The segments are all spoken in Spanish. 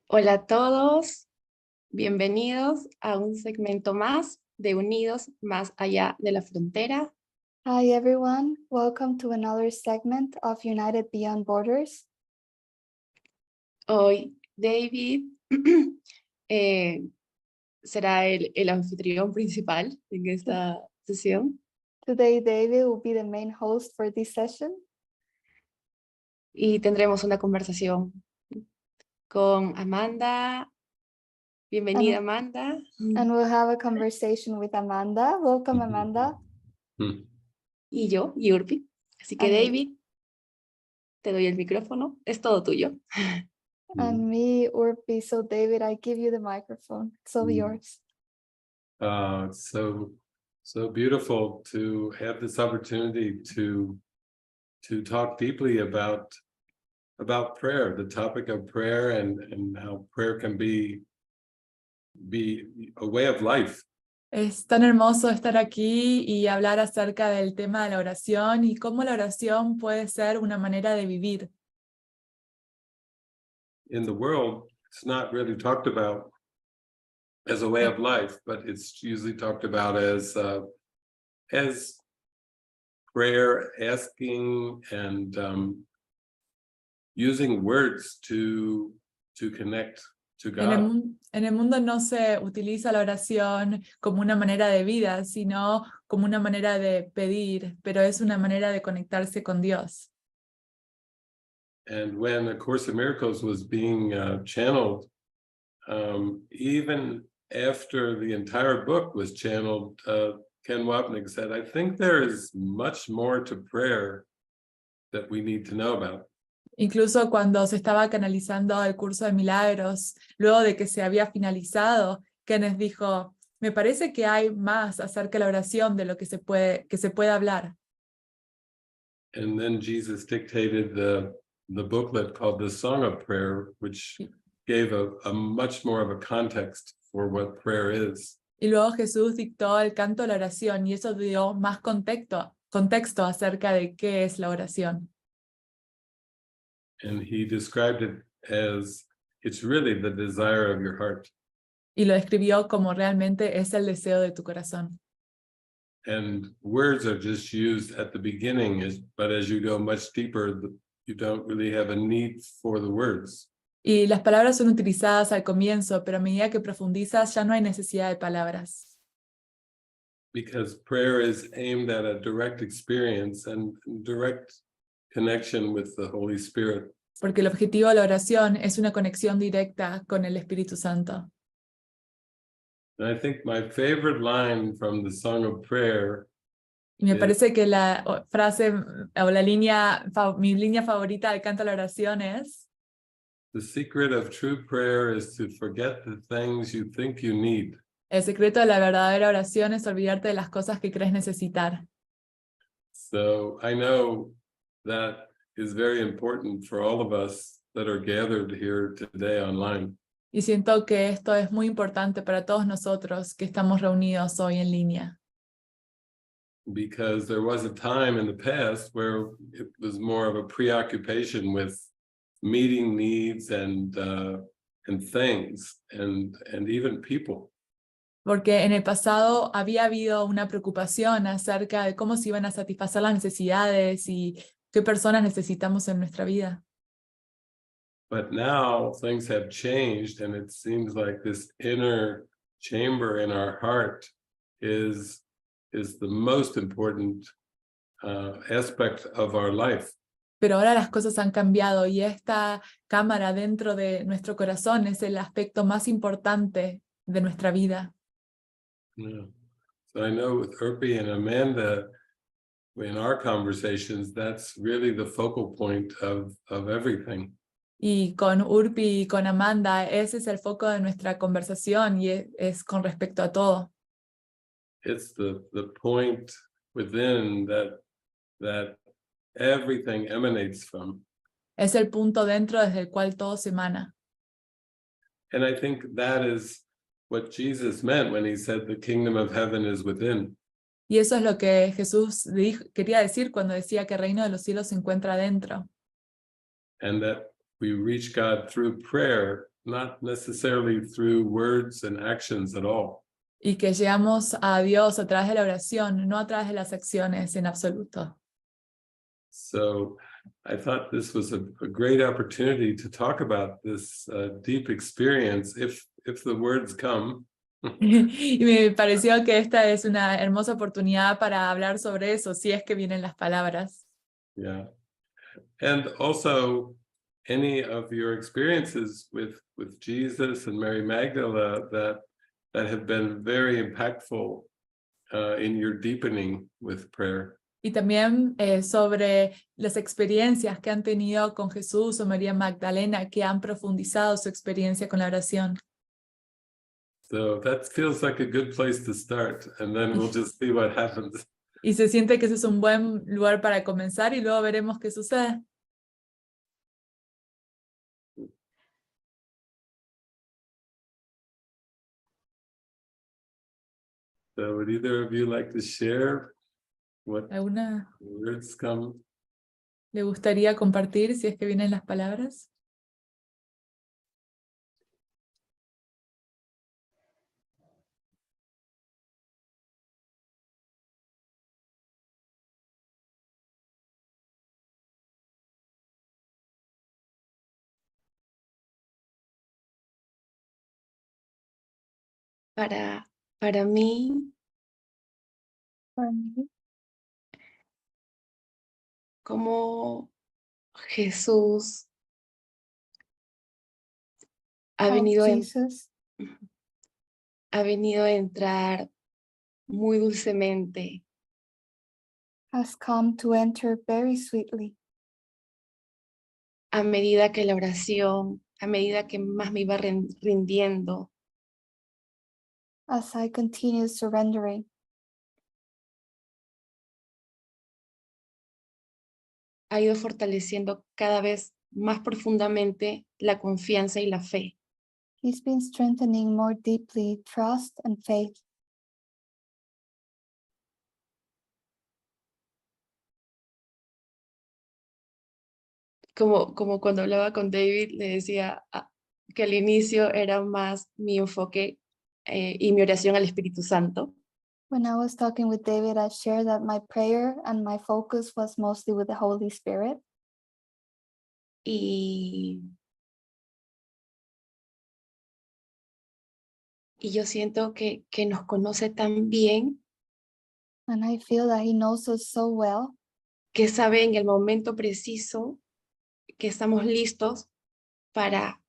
Hola a todos, bienvenidos a un segmento más de Unidos más allá de la frontera. Hi everyone, welcome to another segment of United Beyond Borders. Hoy David será el anfitrión principal en esta sesión Today David will be the main host for this session, y tendremos una conversación con Amanda. Bienvenida, Amanda. and we'll have a conversation with Amanda. Welcome Amanda. Y yo, 𝘍𝘭𝘭𝘢. Así que And me. David, te doy el micrófono, es todo tuyo. And me, 𝘍𝘭𝘭𝘢. So David, I give you the microphone. It's all yours. It's so beautiful to have this opportunity to talk deeply about prayer, the topic of prayer, and how prayer can be a way of life. Es tan hermoso estar aquí y hablar acerca del tema de la oración y cómo la oración puede ser una manera de vivir. In the world, it's not really talked about as a way of life, but it's usually talked about as prayer, asking, and using words to connect to God. En el mundo no se utiliza la oración como una manera de vida, sino como una manera de pedir, pero es una manera de conectarse con Dios. And when A Course in Miracles was being channeled, even after the entire book was channeled, 𝘍𝘍𝘬𝘢𝘍𝘬𝘢 said, I think there is much more to prayer that we need to know about. Incluso cuando se estaba canalizando el curso de milagros, luego de que se había finalizado, Kenneth dijo, me parece que hay más acerca de la oración de lo que se puede hablar. And then Jesus dictated the booklet called The Song of Prayer, which gave a much more of a context for what prayer is. Y luego Jesús dictó el canto de la oración y eso dio más contexto acerca de qué es la oración. And he described it as, it's really the desire of your heart. Y lo describió como realmente es el deseo de tu corazón. And words are just used at the beginning, but as you go much deeper, you don't really have a need for the words. Y las palabras son utilizadas al comienzo, pero a medida que profundizas ya no hay necesidad de palabras. Because prayer is aimed at a direct experience and direct connection with the Holy Spirit. Porque el objetivo de la oración es una conexión directa con el Espíritu Santo. And I think my favorite line from the Song of Prayer Y me parece que la frase o mi línea favorita del canto de la oración es: the secret of true prayer is to forget the things you think you need. el secreto de la verdadera oración es olvidarte de las cosas que crees necesitar. So I know that is very important for all of us that are gathered here today online. Y siento que esto es muy importante para todos nosotros que estamos reunidos hoy en línea. Because there was a time in the past where it was more of a preoccupation with meeting needs and things and even people. Porque en el pasado había habido una preocupación acerca de cómo se iban a satisfacer las necesidades y qué personas necesitamos en nuestra vida. But now things have changed, and it seems like this inner chamber in our heart is the most important aspect of our life. Pero ahora las cosas han cambiado y esta cámara dentro de nuestro corazón es el aspecto más importante de nuestra vida. Yeah. So I know with 𝘍𝘭𝘭𝘢 and Amanda, in our conversations, that's really the focal point of everything. Y con 𝘍𝘭𝘭𝘢 y con Amanda, ese es el foco de nuestra conversación y es con respecto a todo. It's the point within that everything emanates from. Es el punto dentro desde el cual todo se emana. And I think that is what Jesus meant when he said the kingdom of heaven is within. Y eso es lo que Jesús quería decir cuando decía que el reino de los cielos se encuentra dentro. And that we reach God through prayer not necessarily through words and actions at all. Y que llegamos a Dios a través de la oración, no a través de las acciones en absoluto. So I thought this was a great opportunity to talk about this deep experience if the words come. Y me pareció que esta es una hermosa oportunidad para hablar sobre eso, si es que vienen las palabras. Yeah. And also any of your experiences with Jesus and Mary Magdalene that have been very impactful in your deepening with prayer. Y también sobre las experiencias que han tenido con Jesús o María Magdalena, que han profundizado su experiencia con la oración. So that feels like a good place to start, and then we'll just see what happens. Y se siente que ese es un buen lugar para comenzar y luego veremos qué sucede. So would either of you like to share what ¿Alguna words come? le gustaría compartir si es que vienen las palabras? Para mí, For me, como Jesús ha how venido, Jesus ha venido a entrar muy dulcemente has come to enter very sweetly a medida que la oración, a medida que más me iba rindiendo, as I continue surrendering. ha ido fortaleciendo cada vez más profundamente la confianza y la fe. He's been strengthening more deeply trust and faith. Como cuando hablaba con David, le decía que al inicio era más mi enfoque y mi oración al Espíritu Santo. When I was talking with David, I shared that my prayer and my focus was mostly with the Holy Spirit. Y yo siento que nos conoce tan bien, And I feel that he knows us so well, que sabe en el momento preciso que estamos listos para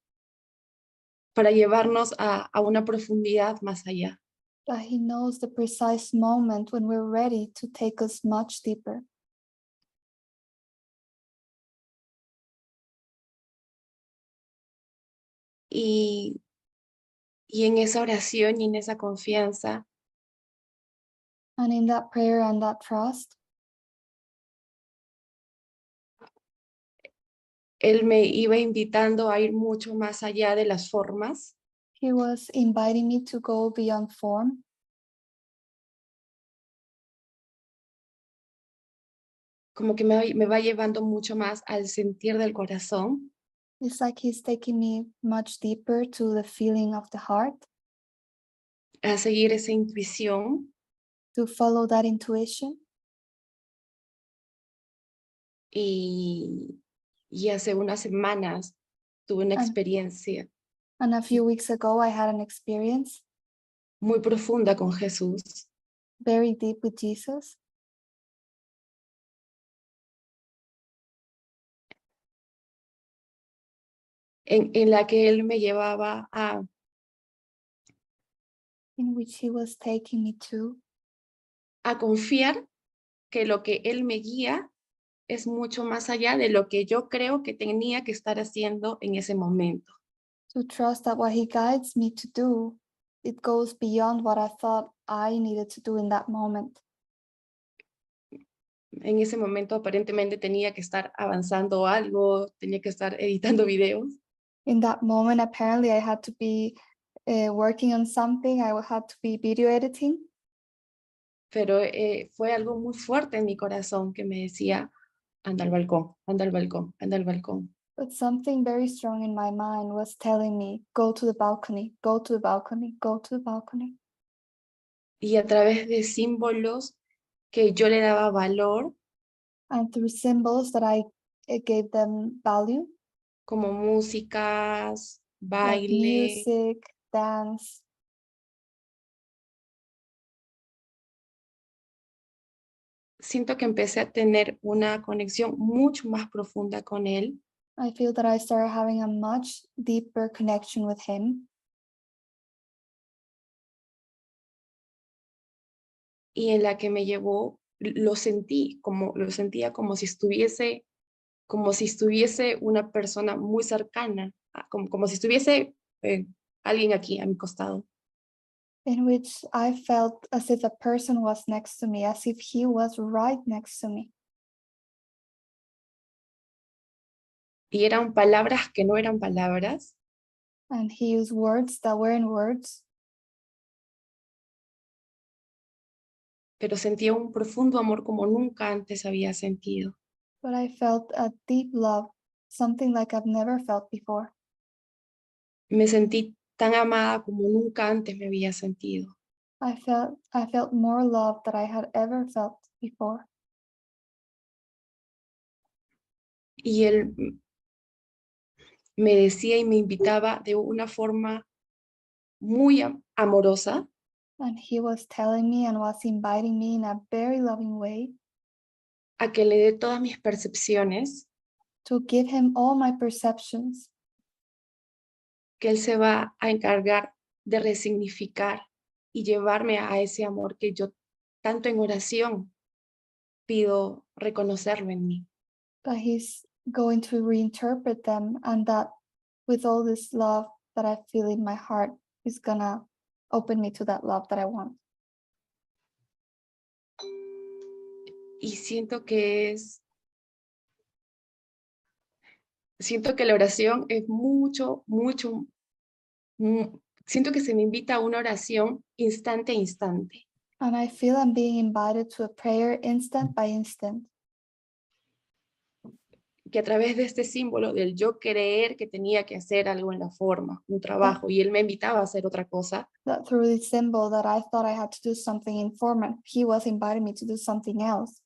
llevarnos a una profundidad más allá. that he knows the precise moment when we're ready to take us much deeper. Y en esa oración y en esa confianza, And in that prayer and that trust, Él me iba invitando a ir mucho más allá de las formas, he was inviting me to go beyond form. como que me va llevando mucho más al sentir del corazón, It's like he's taking me much deeper to the feeling of the heart, a seguir esa intuición. to follow that intuition. Y hace unas semanas tuve una experiencia And a few weeks ago, I had an experience muy profunda con Jesús, very deep with Jesus, en la que Él me llevaba in which he was taking me to a confiar que lo que Él me guía es mucho más allá de lo que yo creo que tenía que estar haciendo en ese momento. trust that what he guides me to do, it goes beyond what I thought I needed to do in that moment. En ese momento aparentemente tenía que estar avanzando algo, tenía que estar editando videos, In that moment, apparently, I had to be working on something. I had to be video editing. pero fue algo muy fuerte en mi corazón que me decía, anda al balcón, anda al balcón, anda al balcón. But something very strong in my mind was telling me, go to the balcony, go to the balcony, go to the balcony. Y a través de símbolos que yo le daba valor, And through symbols that I gave them value, como músicas, like baile, music, dance, siento que empecé a tener una conexión mucho más profunda con él. I feel that I started having a much deeper connection with him. Y en la que me llevó, lo sentía como si estuviese una persona muy cercana, como si estuviese alguien aquí a mi costado. In which I felt as if a person was next to me, as if he was right next to me. Y eran palabras que no eran palabras, And he used words that weren't words, pero sentía un profundo amor como nunca antes había sentido. but I felt a deep love, something like I've never felt before. Me sentí tan amada como nunca antes me había sentido. I felt more love than I had ever felt before. Y él me decía y me invitaba de una forma muy amorosa And he was telling me and was inviting me in a very loving way a que le dé todas mis percepciones, to give him all my perceptions, que él se va a encargar de resignificar y llevarme a ese amor que yo tanto en oración pido reconocerlo en mí. that he's going to reinterpret them, and that with all this love that I feel in my heart, he's gonna open me to that love that I want. Y siento que la oración es siento que se me invita a una oración instante a instante, And I feel I'm being invited to a prayer instant by instant, que a través de este símbolo del yo creer que tenía que hacer algo en la forma, un trabajo, y él me invitaba a hacer otra cosa, that through this symbol that I thought I had to do something in form, and he was inviting me to do something else.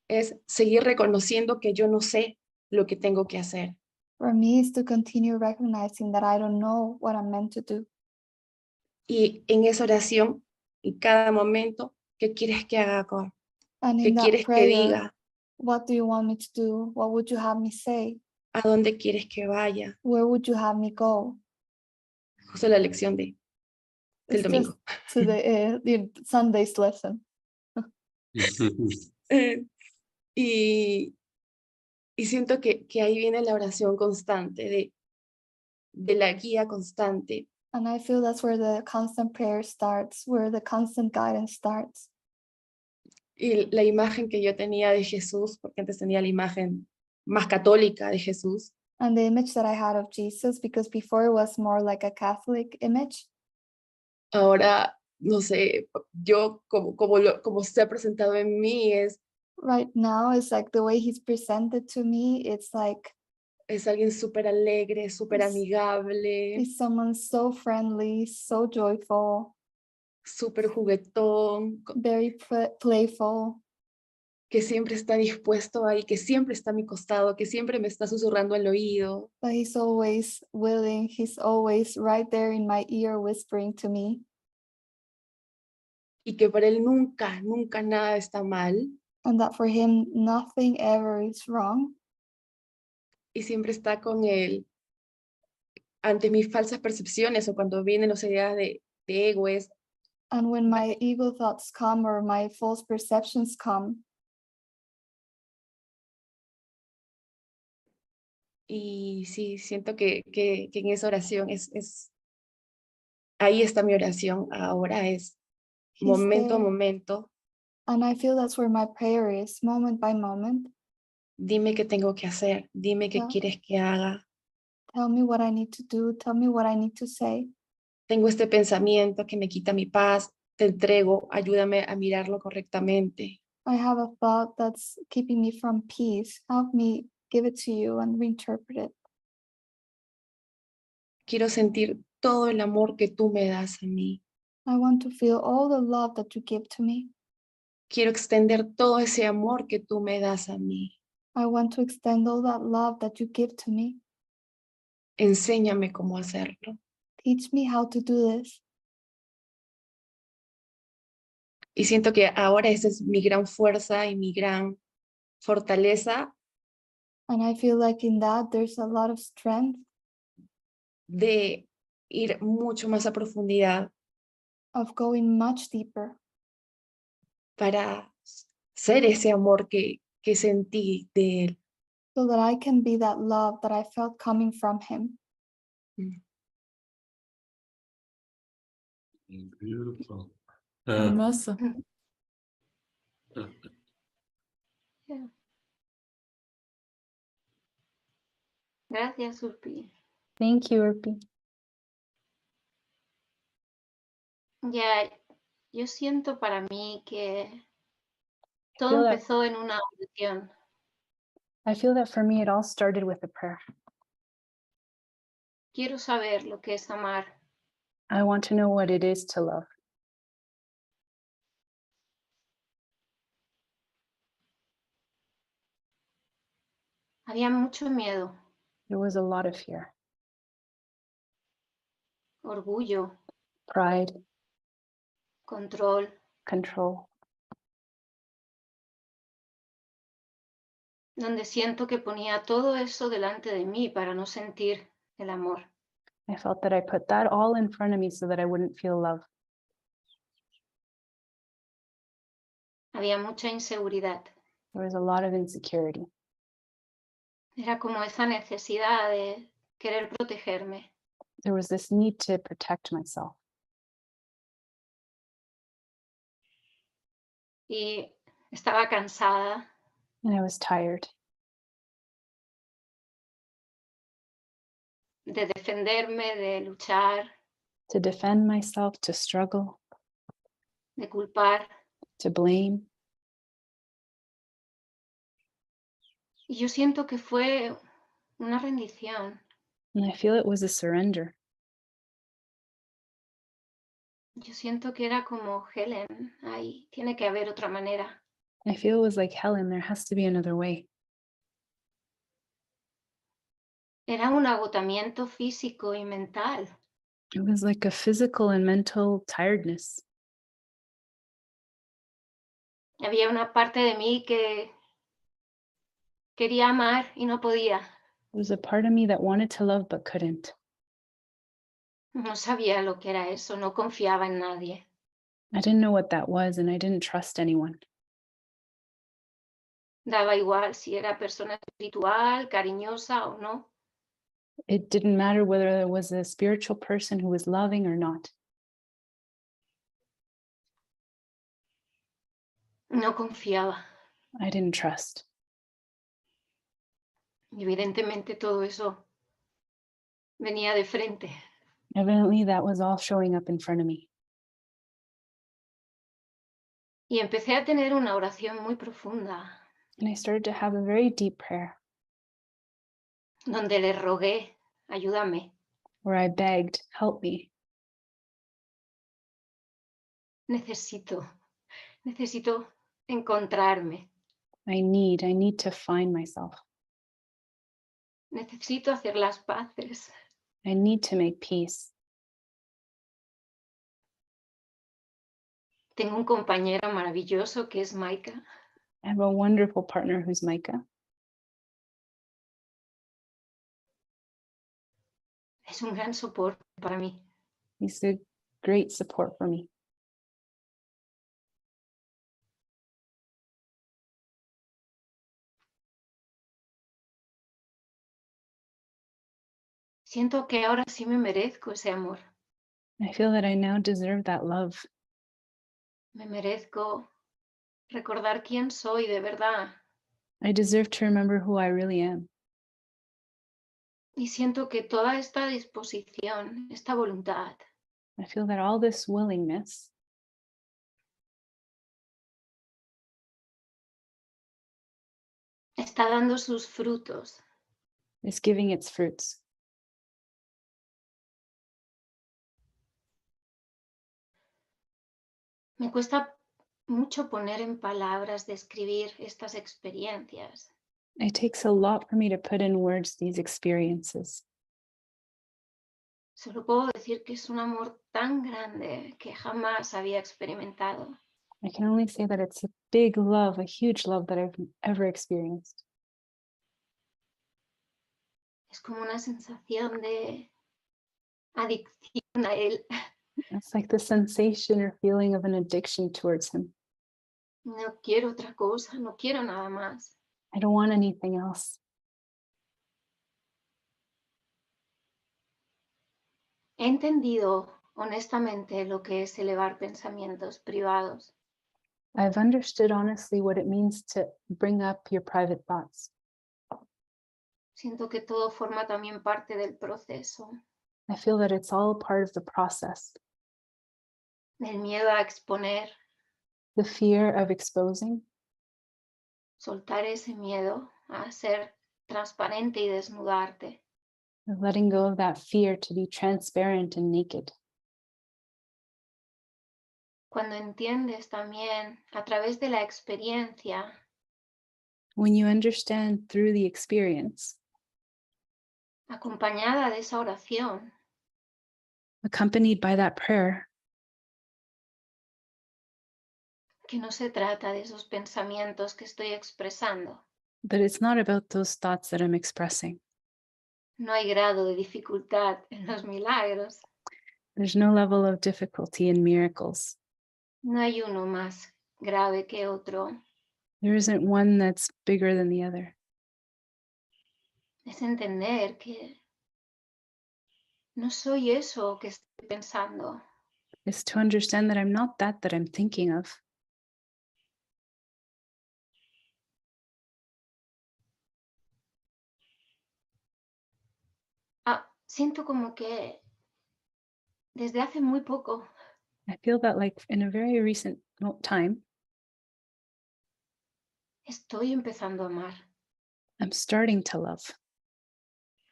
es seguir reconociendo que yo no sé lo que tengo que hacer. For me, is to continue recognizing that I don't know what I'm meant to do. Y en esa oración, en cada momento, ¿qué quieres que haga acá? And ¿Qué in that quieres que prayer, diga? what do you want me to do? What would you have me say? ¿A dónde quieres que vaya? Where would you have me go? Justo la lección del It's domingo. just to the Sunday's lesson. Y siento que ahí viene la oración constante, de la guía constante. And I feel that's where the constant prayer starts, where the constant guidance starts. Y la imagen que yo tenía de Jesús, porque antes tenía la imagen más católica de Jesús, And the image that I had of Jesus, because before it was more like a Catholic image, ahora, no sé, yo como se ha presentado en mí right now it's like the way he's presented to me, it's like es alguien súper alegre, súper amigable, he's someone so friendly, so joyful, súper juguetón, very playful, que siempre está dispuesto ahí, que siempre está a mi costado, que siempre me está susurrando al oído. but he's always willing, he's always right there in my ear whispering to me. Y que para él nunca, nunca nada está mal. And that for him, nothing ever is wrong. Y siempre está con él ante mis falsas percepciones o cuando vienen las ideas de ego. And when my ego thoughts come or my false perceptions come, y sí, siento que en esa oración ahí está mi oración ahora, es he's momento a there. momento. And I feel that's where my prayer is, moment by moment. Dime qué tengo que hacer, dime qué Yeah. quieres que haga. Tell me what I need to do, tell me what I need to say. Tengo este pensamiento que me quita mi paz, te entrego, ayúdame a mirarlo correctamente. I have a thought that's keeping me from peace. Help me give it to you and reinterpret it. Quiero sentir todo el amor que tú me das a mí. I want to feel all the love that you give to me. Quiero extender todo ese amor que tú me das a mí. I want to extend all that love that you give to me. Enséñame cómo hacerlo. Teach me how to do this. Y siento que ahora esa es mi gran fuerza y mi gran fortaleza And I feel like in that there's a lot of strength de ir mucho más a profundidad of going much deeper para ser ese amor que sentí de él. so that I can be that love that I felt coming from him. Beautiful. Hermoso. Yeah. Gracias, 𝘍𝘭𝘀. Thank you, 𝘍𝘭𝘀. Ya, yo siento para mí que todo feel that- empezó en una oración. I feel that for me, it all started with a prayer. Quiero saber lo que es amar. I want to know what it is to love. Había mucho miedo, There was a lot of fear, orgullo, pride, control. control, Donde siento que ponía todo eso delante de mí para no sentir el amor. I felt that I put that all in front of me so that I wouldn't feel love. Había mucha inseguridad. There was a lot of insecurity. Era como esa necesidad de querer protegerme. There was this need to protect myself. Y estaba cansada And I was tired de defenderme, de luchar, to defend myself, to struggle, de culpar. to blame. Y yo siento que fue una rendición. And I feel it was a surrender. Yo siento que era como Helen, ahí tiene que haber otra manera. I feel it was like, Helen, there has to be another way. Era un agotamiento físico y mental. It was like a physical and mental tiredness. Había una parte de mí que quería amar y no podía. There was a part of me that wanted to love but couldn't. No sabía lo que era eso, no confiaba en nadie. I didn't know what that was, and I didn't trust anyone. Daba igual si era persona espiritual, cariñosa o no. It didn't matter whether there was a spiritual person who was loving or not. No confiaba. I didn't trust. Y evidentemente todo eso venía de frente. Evidently, that was all showing up in front of me. Y empecé a tener una oración muy profunda, And I started to have a very deep prayer donde le rogué, ayúdame. where I begged, help me. Necesito encontrarme. I need to find myself. Necesito hacer las paces. I need to make peace. Tengo un compañero maravilloso que es 𝘍𝘬𝘶. I have a wonderful partner who's Micah. Es un gran soporte para mí. He's a great support for me. Siento que ahora sí me merezco ese amor. I feel that I now deserve that love. Me merezco recordar quién soy de verdad. I deserve to remember who I really am. Y siento que toda esta disposición, esta voluntad, I feel that all this willingness está dando sus frutos. is giving its fruits. Me cuesta mucho poner en palabras, describir estas experiencias. It takes a lot for me to put in words these experiences. Solo puedo decir que es un amor tan grande que jamás había experimentado. I can only say that it's a big love, a huge love that I've ever experienced. Es como una sensación de adicción a él. It's like the sensation or feeling of an addiction towards him. No quiero otra cosa, no quiero nada más. I don't want anything else. He entendido honestamente lo que es elevar pensamientos privados. I've understood honestly what it means to bring up your private thoughts. Siento que todo forma también parte del proceso, I feel that it's all part of the process. del miedo a exponer, The fear of exposing, soltar ese miedo a ser transparente y desnudarte. of letting go of that fear to be transparent and naked. Cuando entiendes también a través de la experiencia When you understand through the experience, acompañada de esa oración, accompanied by that prayer, que no se trata de esos pensamientos que estoy expresando. that it's not about those thoughts that I'm expressing. No hay grado de dificultad en los milagros. There's no level of difficulty in miracles. No hay uno más grave que otro. There isn't one that's bigger than the other. Es entender que no soy eso que estoy pensando. It's to understand that I'm not that I'm thinking of. Siento como que desde hace muy poco I feel that like in a very recent time, estoy empezando a amar. I'm starting to love.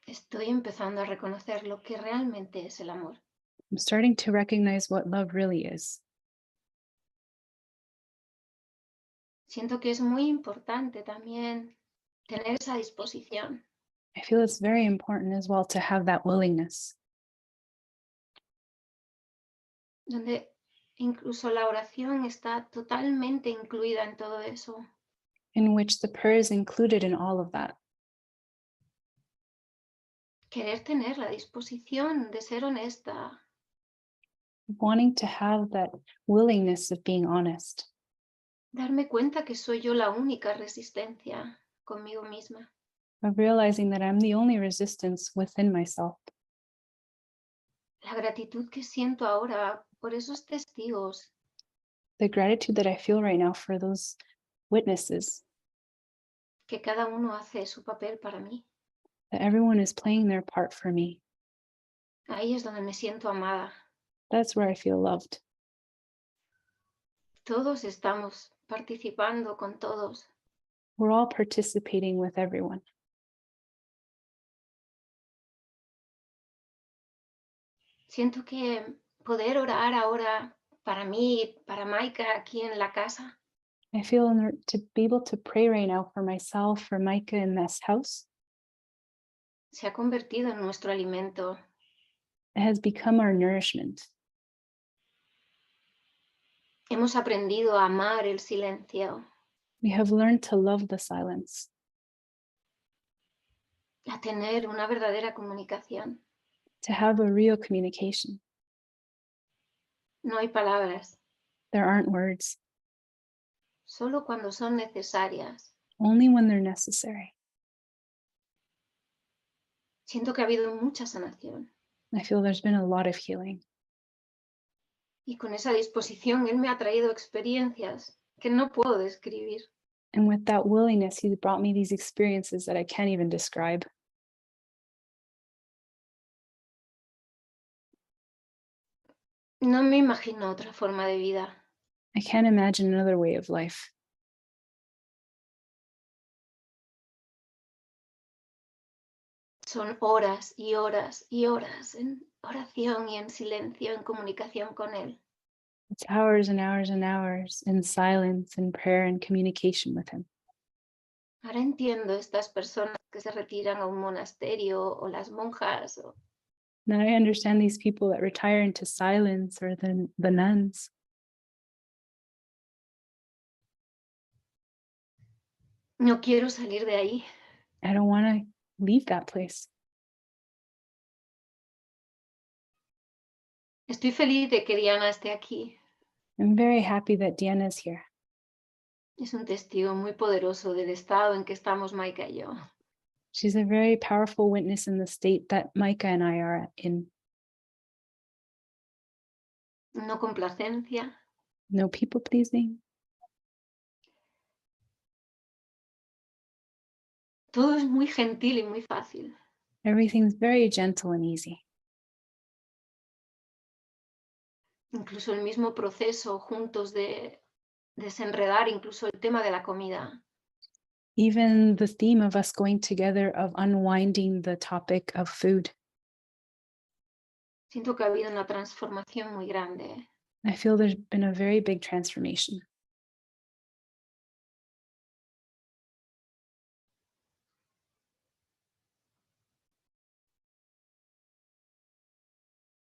Estoy empezando a reconocer lo que realmente es el amor. I'm starting to recognize what love really is. Siento que es muy importante también tener esa disposición. I feel it's very important as well to have that willingness, Donde incluso la oración está totalmente incluida en todo eso. in which the prayer is included in all of that. Querer tener la disposición de ser honesta, Wanting to have that willingness of being honest, darme cuenta que soy yo la única resistencia conmigo misma. of realizing that I'm the only resistance within myself. La gratitud que siento ahora por esos testigos The gratitude that I feel right now for those witnesses, que cada uno hace su papel para mí. that everyone is playing their part for me. Ahí es donde me siento amada. That's where I feel loved. Todos estamos participando con todos. We're all participating with everyone. Siento que poder orar ahora para mí, para Maika aquí en la casa, I feel to be able to pray right now for myself, for Micah in this house, se ha convertido en nuestro alimento. it has become our nourishment. Hemos aprendido a amar el silencio, We have learned to love the silence, a tener una verdadera comunicación. to have a real communication. No hay palabras, There aren't words, solo cuando son necesarias. only when they're necessary. Siento que ha habido mucha sanación I feel there's been a lot of healing. y con esa disposición Él me ha traído experiencias que no puedo describir. And with that willingness, He's brought me these experiences that I can't even describe. No me imagino otra forma de vida. I can't imagine another way of life. son horas y horas y horas en oración y en silencio, en comunicación con Él. It's hours and hours and hours in silence and prayer and communication with him. Ahora entiendo estas personas que se retiran a un monasterio o las monjas. Now I understand these people that retire into silence, or the nuns. No quiero salir de ahí. I don't want to leave that place. Estoy feliz de que Diana esté aquí. I'm very happy that Diana is here. Es un testigo muy poderoso del estado en que estamos Maika y yo. She's a very powerful witness in the state that Micah and I are in. No complacencia, No people pleasing. todo es muy gentil y muy fácil. Everything's very gentle and easy. Incluso el mismo proceso juntos de desenredar incluso el tema de la comida. Even the theme of us going together, of unwinding the topic of food. Siento que ha habido una transformación muy grande. I feel there's been a very big transformation.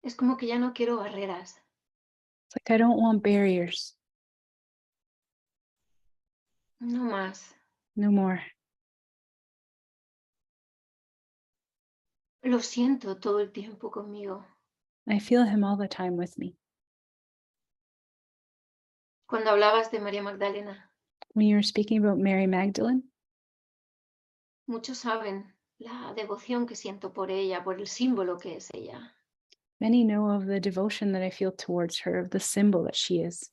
Es como que ya no quiero barreras. It's like I don't want barriers. No más. No more. Lo siento todo el tiempo conmigo. I feel him all the time with me. Cuando hablabas de María Magdalena, When you were speaking about Mary Magdalene, muchos saben la devoción que siento por ella, por el símbolo que es ella. many know of the devotion that I feel towards her, of the symbol that she is.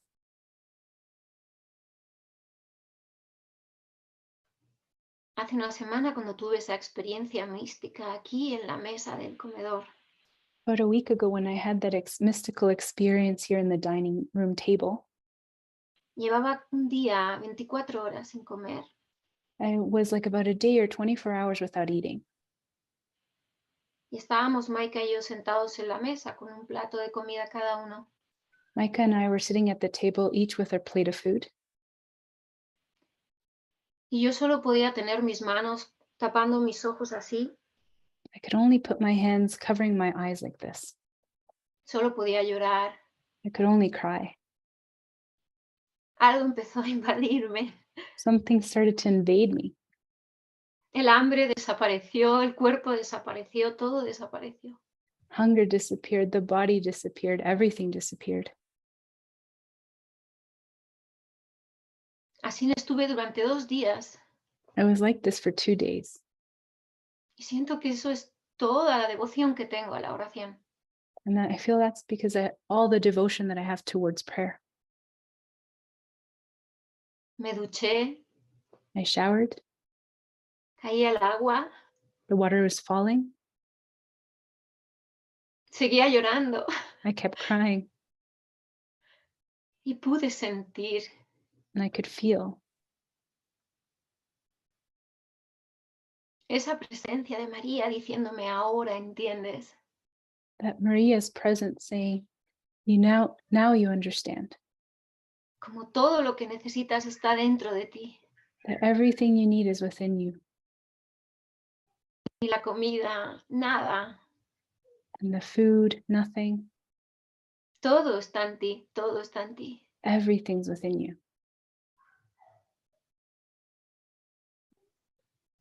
Hace una semana cuando tuve esa experiencia mística aquí en la mesa del comedor, About a week ago, when I had that mystical experience here in the dining room table, llevaba un día 24 horas sin comer. I was like about a day or 24 hours without eating. Y estábamos Maika y yo sentados en la mesa con un plato de comida cada uno. Micah and I were sitting at the table, each with our plate of food. Y yo solo podía tener mis manos tapando mis ojos así. I could only put my hands covering my eyes like this. Solo podía llorar. I could only cry. Algo empezó a invadirme. Something started to invade me. El hambre desapareció, el cuerpo desapareció, todo desapareció. Hunger disappeared, the body disappeared, everything disappeared. Así estuve durante 2 días. I was like this for 2 days. Y siento que eso es toda la devoción que tengo a la oración. And I feel that's because all the devotion that I have towards prayer. Me duché, I showered, caía el agua, the water was falling, seguía llorando I kept crying, y pude sentir and I could feel esa presencia de María diciéndome ahora entiendes. that Maria's presence saying, now you understand, Como todo lo que necesitas está dentro de ti. that everything you need is within you. Ni la comida, nada. And the food, nothing, Todo está en ti, todo está en ti. everything's within you.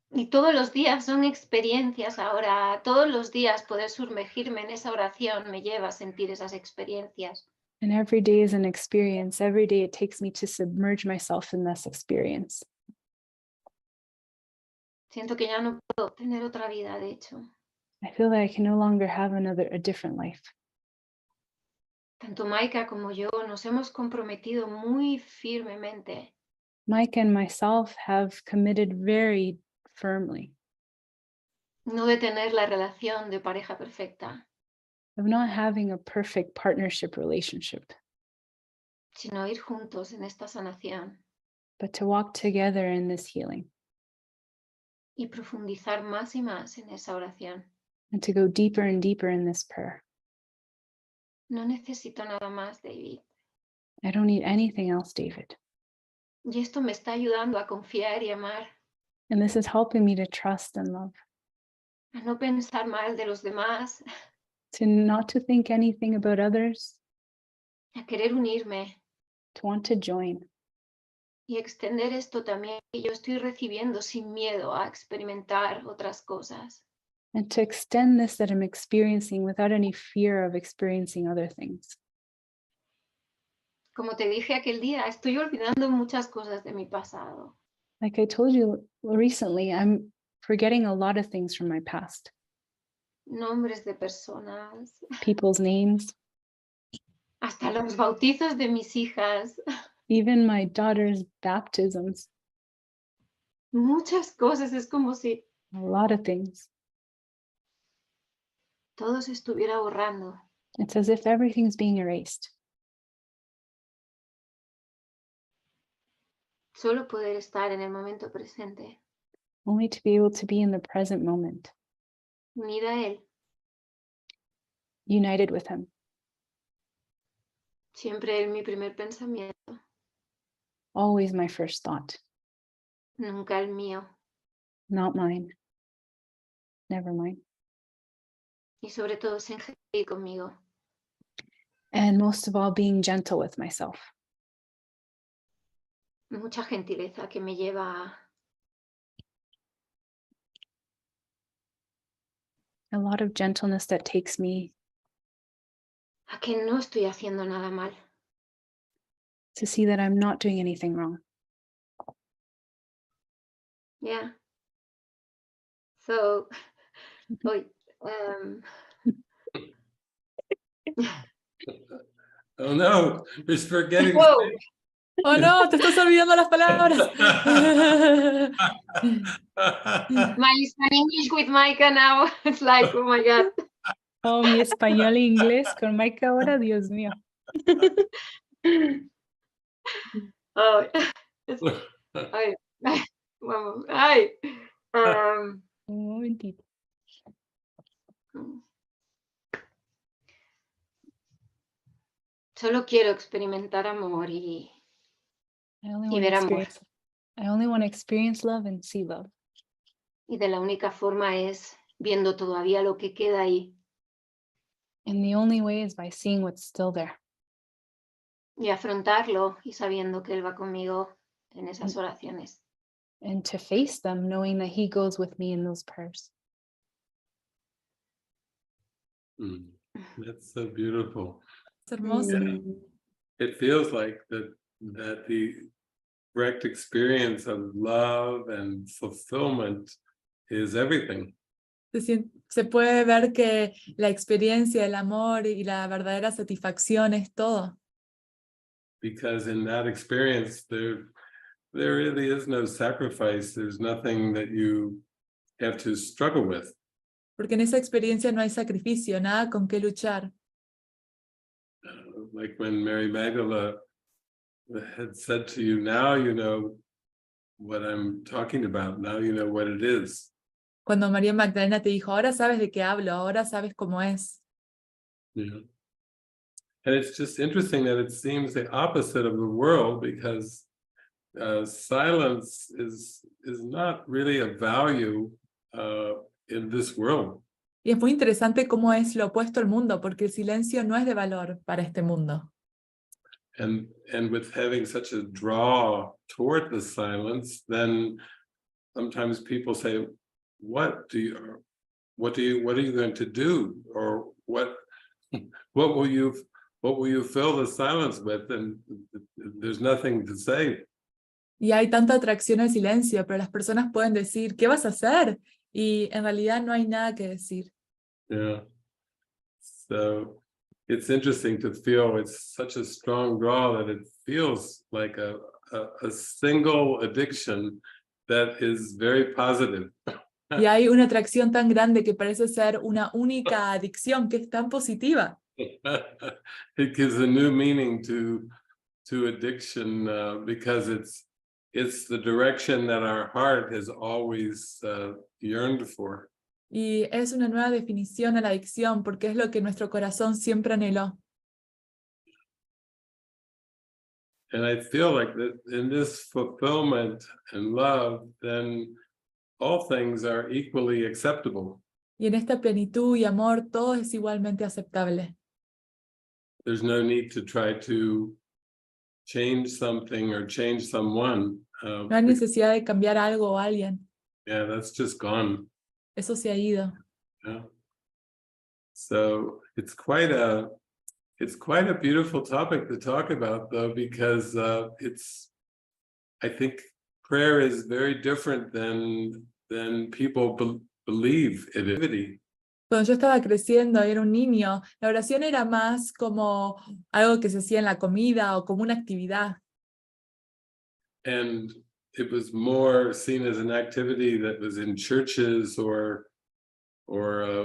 Y todos los días son experiencias ahora. Todos los días poder sumergirme en esa oración me lleva a sentir esas experiencias. And every day is an experience. Every day it takes me to submerge myself in this experience. Siento que ya no puedo tener otra vida, de hecho. I feel that I can no longer have a different life. Tanto Maika como yo nos hemos comprometido muy firmemente Micah and myself have committed very firmly no de tener la relación de pareja perfecta, of not having a perfect partnership relationship, sino ir juntos en esta sanación. but to walk together in this healing. y profundizar más y más en esa oración. and to go deeper and deeper in this prayer. No necesito nada más, David. I don't need anything else, David. Y esto me está ayudando a confiar y amar, And this is helping me to trust and love, a no pensar mal de los demás, to not to think anything about others, a querer unirme to want to join, y extender esto también que yo estoy recibiendo sin miedo a experimentar otras cosas. and to extend this that I'm experiencing without any fear of experiencing other things. Como te dije aquel día, estoy olvidando muchas cosas de mi pasado. Like I told you recently, I'm forgetting a lot of things from my past, Nombres de personas, people's names, hasta los bautizos de mis hijas, even my daughter's baptisms, muchas cosas. Es como si a lot of things. todo se estuviera borrando. It's as if everything's being erased. Solo poder estar en el momento presente, Only to be able to be in the present moment, unida a Él, united with him, siempre Él mi primer pensamiento, always my first thought, nunca el mío. not mine, never mine. Y sobre todo, ser gentil conmigo. And most of all, being gentle with myself. Mucha gentileza que me lleva A lot of gentleness that takes me a que no estoy haciendo nada mal. to see that I'm not doing anything wrong. Yeah. So, hoy, Oh no, we're forgetting. Whoa. Oh no, te estás olvidando las palabras. My Spanish with Micah now. It's like, oh my God. Oh, mi español e inglés con Mike ahora, Dios mío. Oh, ay, vamos, ay. Un momentito. Solo quiero experimentar amor y I only ver amor. want to experience love and see love. Y de la única forma es viendo todavía lo que queda ahí And the only way is by seeing what's still there y afrontarlo y sabiendo que Él va conmigo en esas oraciones. and to face them, knowing that he goes with me in those prayers. That's so beautiful. Es hermoso. It feels like that the direct experience of love and fulfillment is everything. Se puede ver que la experiencia del amor y la verdadera satisfacción es todo. Because in that experience, there really is no sacrifice. There's nothing that you have to struggle with. Porque en esa experiencia no hay sacrificio, nada con qué luchar. Like when Mary Magdalene had said to you, now you know what I'm talking about. Now you know what it is. Cuando María Magdalena te dijo, ahora sabes de qué hablo, ahora sabes cómo es. Yeah. And it's just interesting that it seems the opposite of the world, because silence is not really a value in this world. Y es muy interesante cómo es lo opuesto al mundo, porque el silencio no es de valor para este mundo. And with having such a draw toward the silence, then sometimes people say, what are you going to do? Or what will you fill the silence with? And there's nothing to say. Y hay tanta atracción al silencio, pero las personas pueden decir, ¿qué vas a hacer? Y en realidad no hay nada que decir. Yeah. So it's interesting to feel it's such a strong draw that it feels like a single addiction that is very positive. Y hay una atracción tan grande que parece ser una única adicción que es tan positiva. It gives a new meaning to addiction because it's the direction that our heart has always yearned for. Y es una nueva definición a la adicción porque es lo que nuestro corazón siempre anheló. And I feel like that in this fulfillment and love, then all things are equally acceptable. Y en esta plenitud y amor todo es igualmente aceptable. There's no need to try to change something or change someone. No hay necesidad de cambiar algo o alguien. Yeah, that's just gone. Eso se ha ido. Yeah. So it's quite a beautiful topic to talk about, though, because I think prayer is very different than people believe it is. Cuando yo estaba creciendo y era un niño, la oración era más como algo que se hacía en la comida o como una actividad. And it was more seen as an activity that was in churches or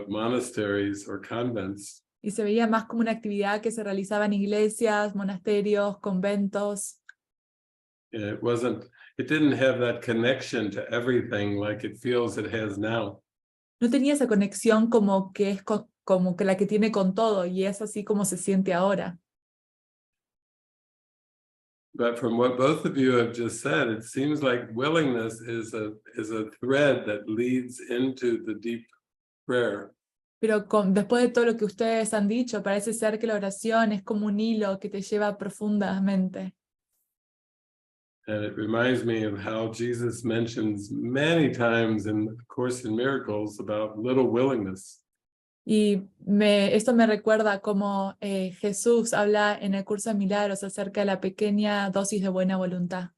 monasteries or convents. Y se veía más como una actividad que se realizaba en iglesias, monasterios, conventos. Yeah, it didn't have that connection to everything like it feels it has now. No tenía esa conexión como que es como que la que tiene con todo, y es así como se siente ahora. But from what both of you have just said, it seems like willingness is a thread that leads into the deep prayer. Pero después de todo lo que ustedes han dicho, parece ser que la oración es como un hilo que te lleva profundamente. And it reminds me of how Jesus mentions many times in the Course in Miracles about little willingness. Y esto me recuerda como Jesús habla en el curso de milagros acerca de la pequeña dosis de buena voluntad.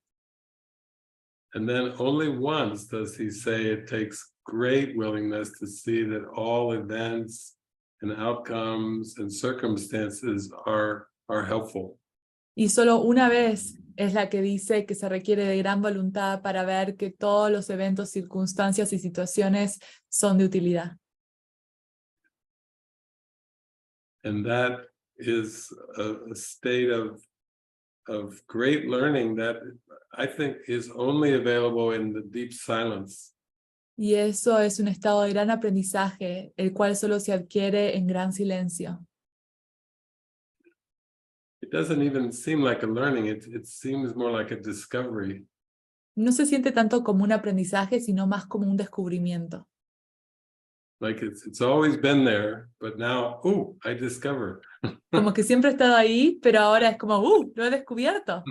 And then only once does he say it takes great willingness to see that all events and outcomes and circumstances are helpful. Y solo una vez es la que dice que se requiere de gran voluntad para ver que todos los eventos, circunstancias y situaciones son de utilidad. And that is a state of great learning that I think is only available in the deep silence. Y eso es un estado de gran aprendizaje, el cual solo se adquiere en gran silencio. It doesn't even seem like a learning, it seems more like a discovery. No se siente tanto como un aprendizaje, sino más como un descubrimiento. Like it's always been there, but now, I discovered. Como que siempre ha estado ahí, pero ahora es como, lo he descubierto.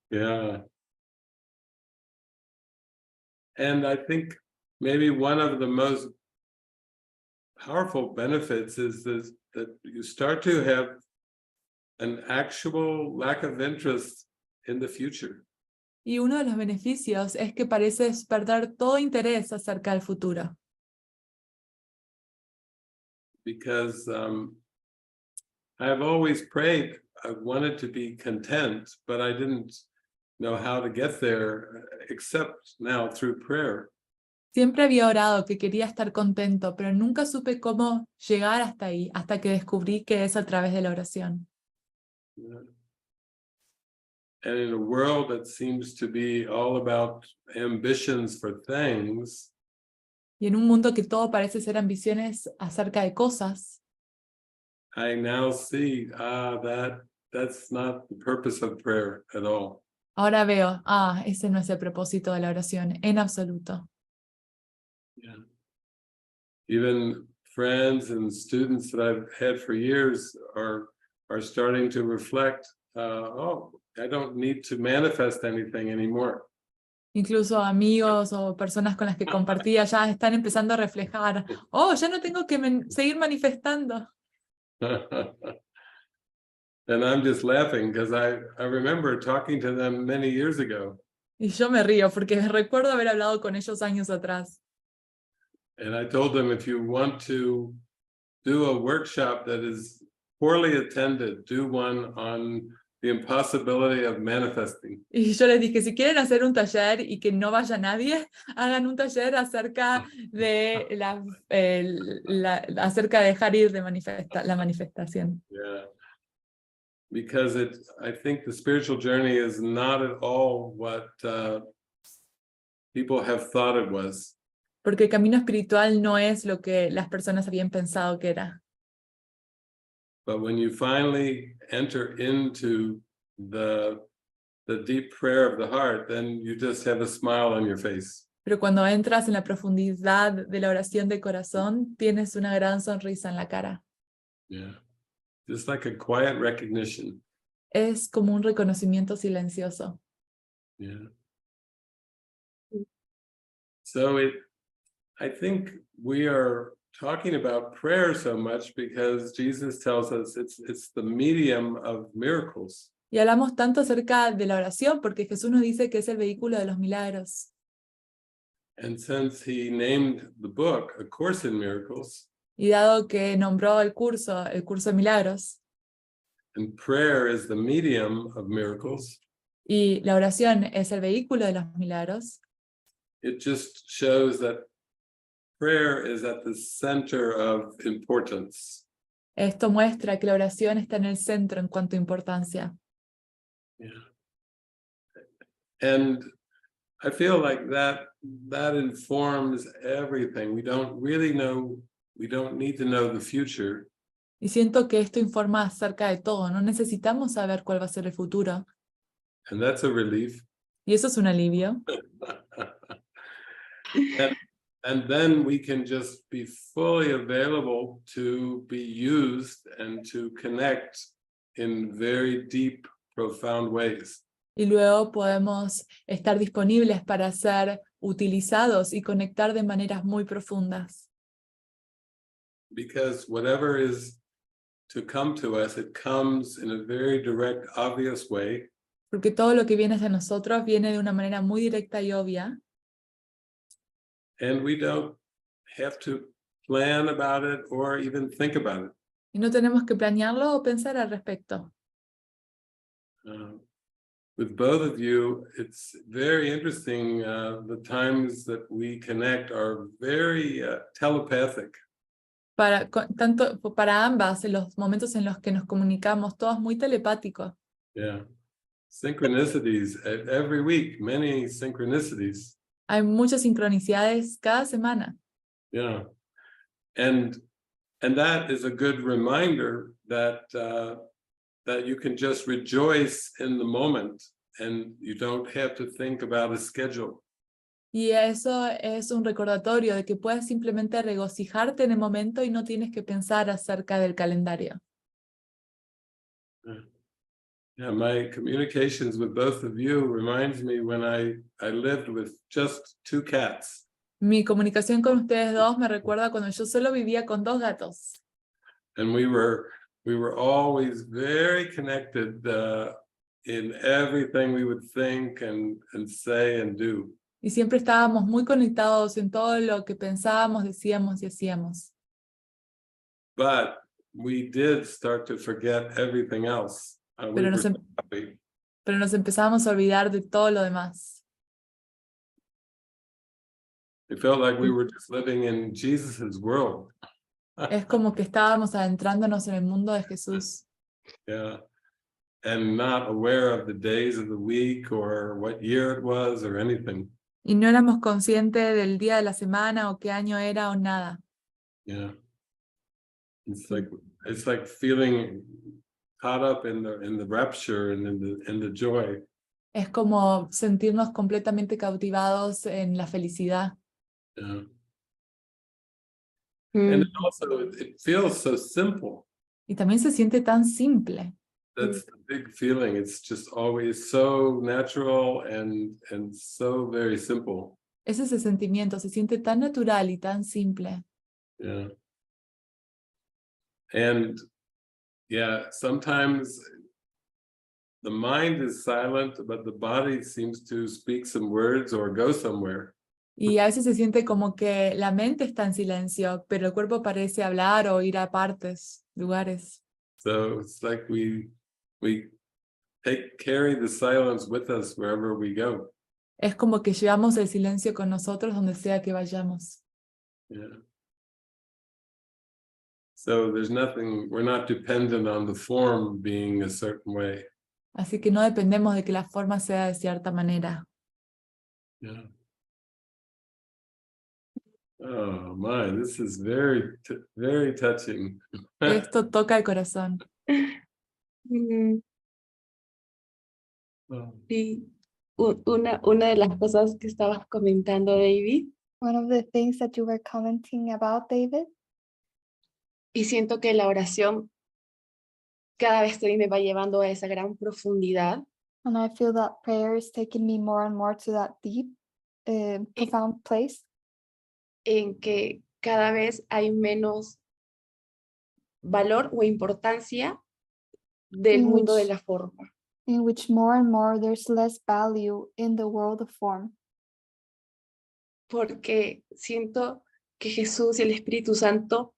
Yeah. And I think maybe one of the most powerful benefits is this, that you start to have an actual lack of interest in the future. Y uno de los beneficios es que pareces perder todo interés acerca del futuro. Because I've always prayed, I wanted to be content, but I didn't know how to get there except now through prayer. Siempre había orado que quería estar contento, pero nunca supe cómo llegar hasta ahí, hasta que descubrí que es a través de la oración. Yeah. And in a world that seems to be all about ambitions for things, Y en un mundo que todo parece ser ambiciones acerca de cosas, I now see that's not the purpose of prayer at all. ahora veo, ese no es el propósito de la oración, en absoluto. Yeah. Even friends and students that I've had for years are starting to reflect, I don't need to manifest anything anymore. Incluso amigos o personas con las que compartía ya están empezando a reflejar, ya no tengo que seguir manifestando. And I'm just laughing because I remember talking to them many years ago. Y yo me río porque recuerdo haber hablado con ellos años atrás. And I told them, if you want to do a workshop that is poorly attended, do one on the impossibility of manifesting. Y yo les dije, si quieren hacer un taller y que no vaya nadie, hagan un taller acerca de acerca de dejar ir de la manifestación. Yeah. because I think the spiritual journey is not at all what people have thought it was. Porque el camino espiritual no es lo que las personas habían pensado que era. But when you finally enter into the deep prayer of the heart, then you just have a smile on your face. Pero cuando entras en la profundidad de la oración de corazón, tienes una gran sonrisa en la cara. Yeah. Just like a quiet recognition. Es como un reconocimiento silencioso. Yeah. So I think we are talking about prayer so much because Jesus tells us it's the medium of miracles. Y hablamos tanto acerca de la oración porque Jesús nos dice que es el vehículo de los milagros. And since he named the book A Course in Miracles, Y dado que nombró el curso de milagros, and prayer is the medium of miracles, y la oración es el vehículo de los milagros, it just shows that prayer is at the center of importance. esto muestra que la oración está en el centro en cuanto a importancia. Yeah. And I feel like that informs everything. We don't need to know the future. Y siento que esto informa acerca de todo, no necesitamos saber cuál va a ser el futuro. And that's a relief. Y eso es un alivio. And then we can just be fully available to be used and to connect in very deep, profound ways. Y luego podemos estar disponibles para ser utilizados y conectar de maneras muy profundas. Because whatever is to come to us, it comes in a very direct, obvious way. Porque todo lo que viene hacia nosotros viene de una manera muy directa y obvia. And we don't have to plan about it or even think about it. Y no tenemos que planearlo o pensar al respecto. With both of you, it's very interesting. The times that we connect are very telepathic. Tanto para ambas, en los momentos en los que nos comunicamos, todo es muy telepático. Yeah. Synchronicities every week, many synchronicities. Hay muchas sincronicidades cada semana. Yeah. And that is a good reminder that that you can just rejoice in the moment and you don't have to think about a schedule. Y eso es un recordatorio de que puedes simplemente regocijarte en el momento y no tienes que pensar acerca del calendario. Yeah, my communications with both of you reminds me when I lived with just 2 cats. Mi comunicación con ustedes dos me recuerda cuando yo solo vivía con 2 gatos. And we were always very connected in everything we would think and say and do. Y siempre estábamos muy conectados en todo lo que pensábamos, decíamos y hacíamos. But we did start to forget everything else. Pero nos empezábamos a olvidar de todo lo demás. It felt like we were just living in Jesus's world. Es como que estábamos adentrándonos en el mundo de Jesús. Yeah. And not aware of the days of the week or what year it was or anything. Y no éramos conscientes del día de la semana o qué año era o nada. Yeah. It's like feeling caught up in the rapture and in the joy. Es como sentirnos completamente cautivados en la felicidad. Yeah. And it feels so simple. Y también se siente tan simple. That's the big feeling. It's just always so natural and so very simple. Es ese sentimiento, se siente tan natural y tan simple. Yeah. And yeah, sometimes the mind is silent, but the body seems to speak some words or go somewhere. Y a veces se siente como que la mente está en silencio, pero el cuerpo parece hablar o ir a partes, lugares. So it's like we carry the silence with us wherever we go. Es como que llevamos el silencio con nosotros donde sea que vayamos. Yeah. So there's nothing, we're not dependent on the form being a certain way. Así que no dependemos de que la forma sea de cierta manera. Yeah. Oh my, this is very, very touching. Esto toca el corazón. Mm, Oh. Sí, una de las cosas que estabas comentando, David, One of the things that you were commenting about, David, y siento que la oración cada vez me va llevando a esa gran profundidad, and I feel that prayer is taking me more and more to that deep, profound place, en que cada vez hay menos valor o importancia del mundo de la forma. in which more and more there's less value in the world of form. Porque siento que Jesús y el Espíritu Santo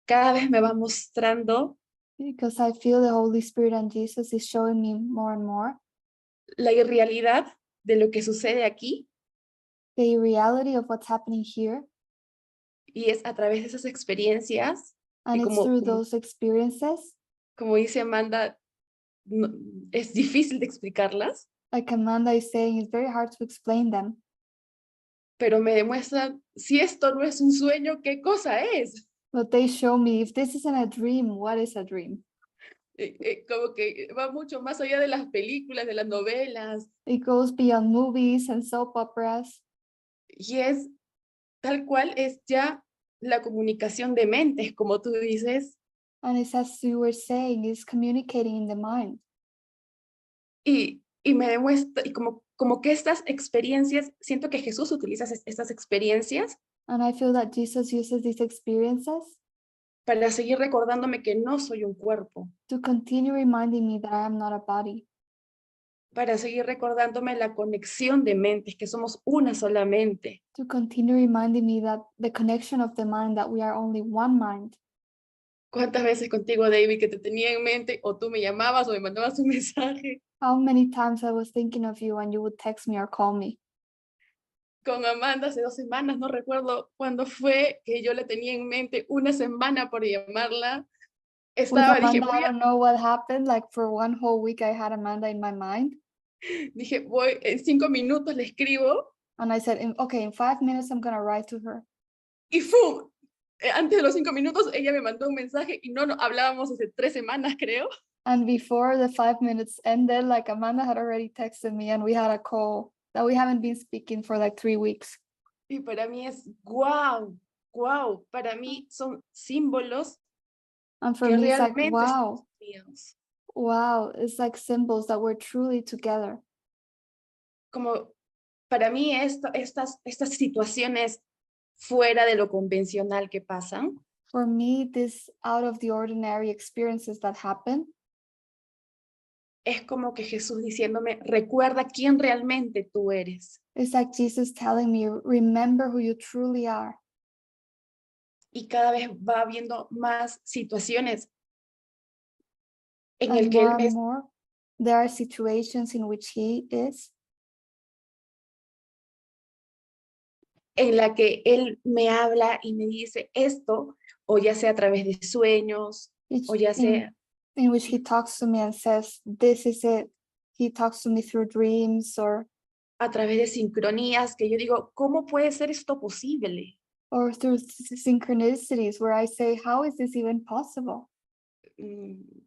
cada vez me va mostrando Because I feel the Holy Spirit and Jesus is showing me more and more la irrealidad de lo que sucede aquí, the reality of what's happening here. y es a través de esas experiencias, And y it's through como those experiences, dice Amanda, es difícil de explicarlas, like Amanda is saying, it's very hard to explain them. pero me demuestran, si esto no es un sueño, ¿qué cosa es? But they show me, if this isn't a dream, what is a dream? Como que va mucho más allá de las películas, de las novelas, It goes beyond movies and soap operas. y es tal cual, es ya la comunicación de mentes, como tú dices, And it's as you were saying, it's communicating in the mind. y me demuestra, y como que estas experiencias, siento que Jesús utiliza estas experiencias And I feel that Jesus uses these experiences para seguir recordándome que no soy un cuerpo, to continue reminding me that I am not a body, para seguir recordándome la conexión de mentes, que somos una solamente. to continue reminding me that the connection of the mind, that we are only one mind. ¿Cuántas veces contigo, David, que te tenía en mente, o tú me llamabas o me mandabas un mensaje? How many times I was thinking of you and you would text me or call me. Con Amanda hace 2 semanas, no recuerdo cuándo fue, que yo le tenía en mente una semana por llamarla. With Estaba, dije, Amanda, I don't know what happened. Like for one whole week, I had Amanda in my mind. voy, en 5 minutos le escribo, And I said, okay, in 5 minutes, I'm going to write to her. y ¡fum! Antes de los 5 minutos, ella me mandó un mensaje y no hablábamos hace 3 semanas, creo. And before the 5 minutes ended, like Amanda had already texted me and we had a call that we haven't been speaking for like 3 weeks. Y para mí es wow, wow. Para mí son símbolos And for que me, it's like, realmente wow, estamos unidos. wow. It's like symbols that we're truly together. Como para mí estas situaciones fuera de lo convencional que pasan, For me, this out of the ordinary experiences that happen, es como que Jesús diciéndome, recuerda quién realmente tú eres. it's like Jesus telling me, remember who you truly are. Y cada vez va habiendo más situaciones en el And que more Él me, and more, there are situations in which he is, en la que Él me habla y me dice esto, o ya sea a través de sueños, o ya sea in which he talks to me and says, this is it. He talks to me through dreams or a través de sincronías, que yo digo, ¿cómo puede ser esto posible? through synchronicities where I say, how is this even possible?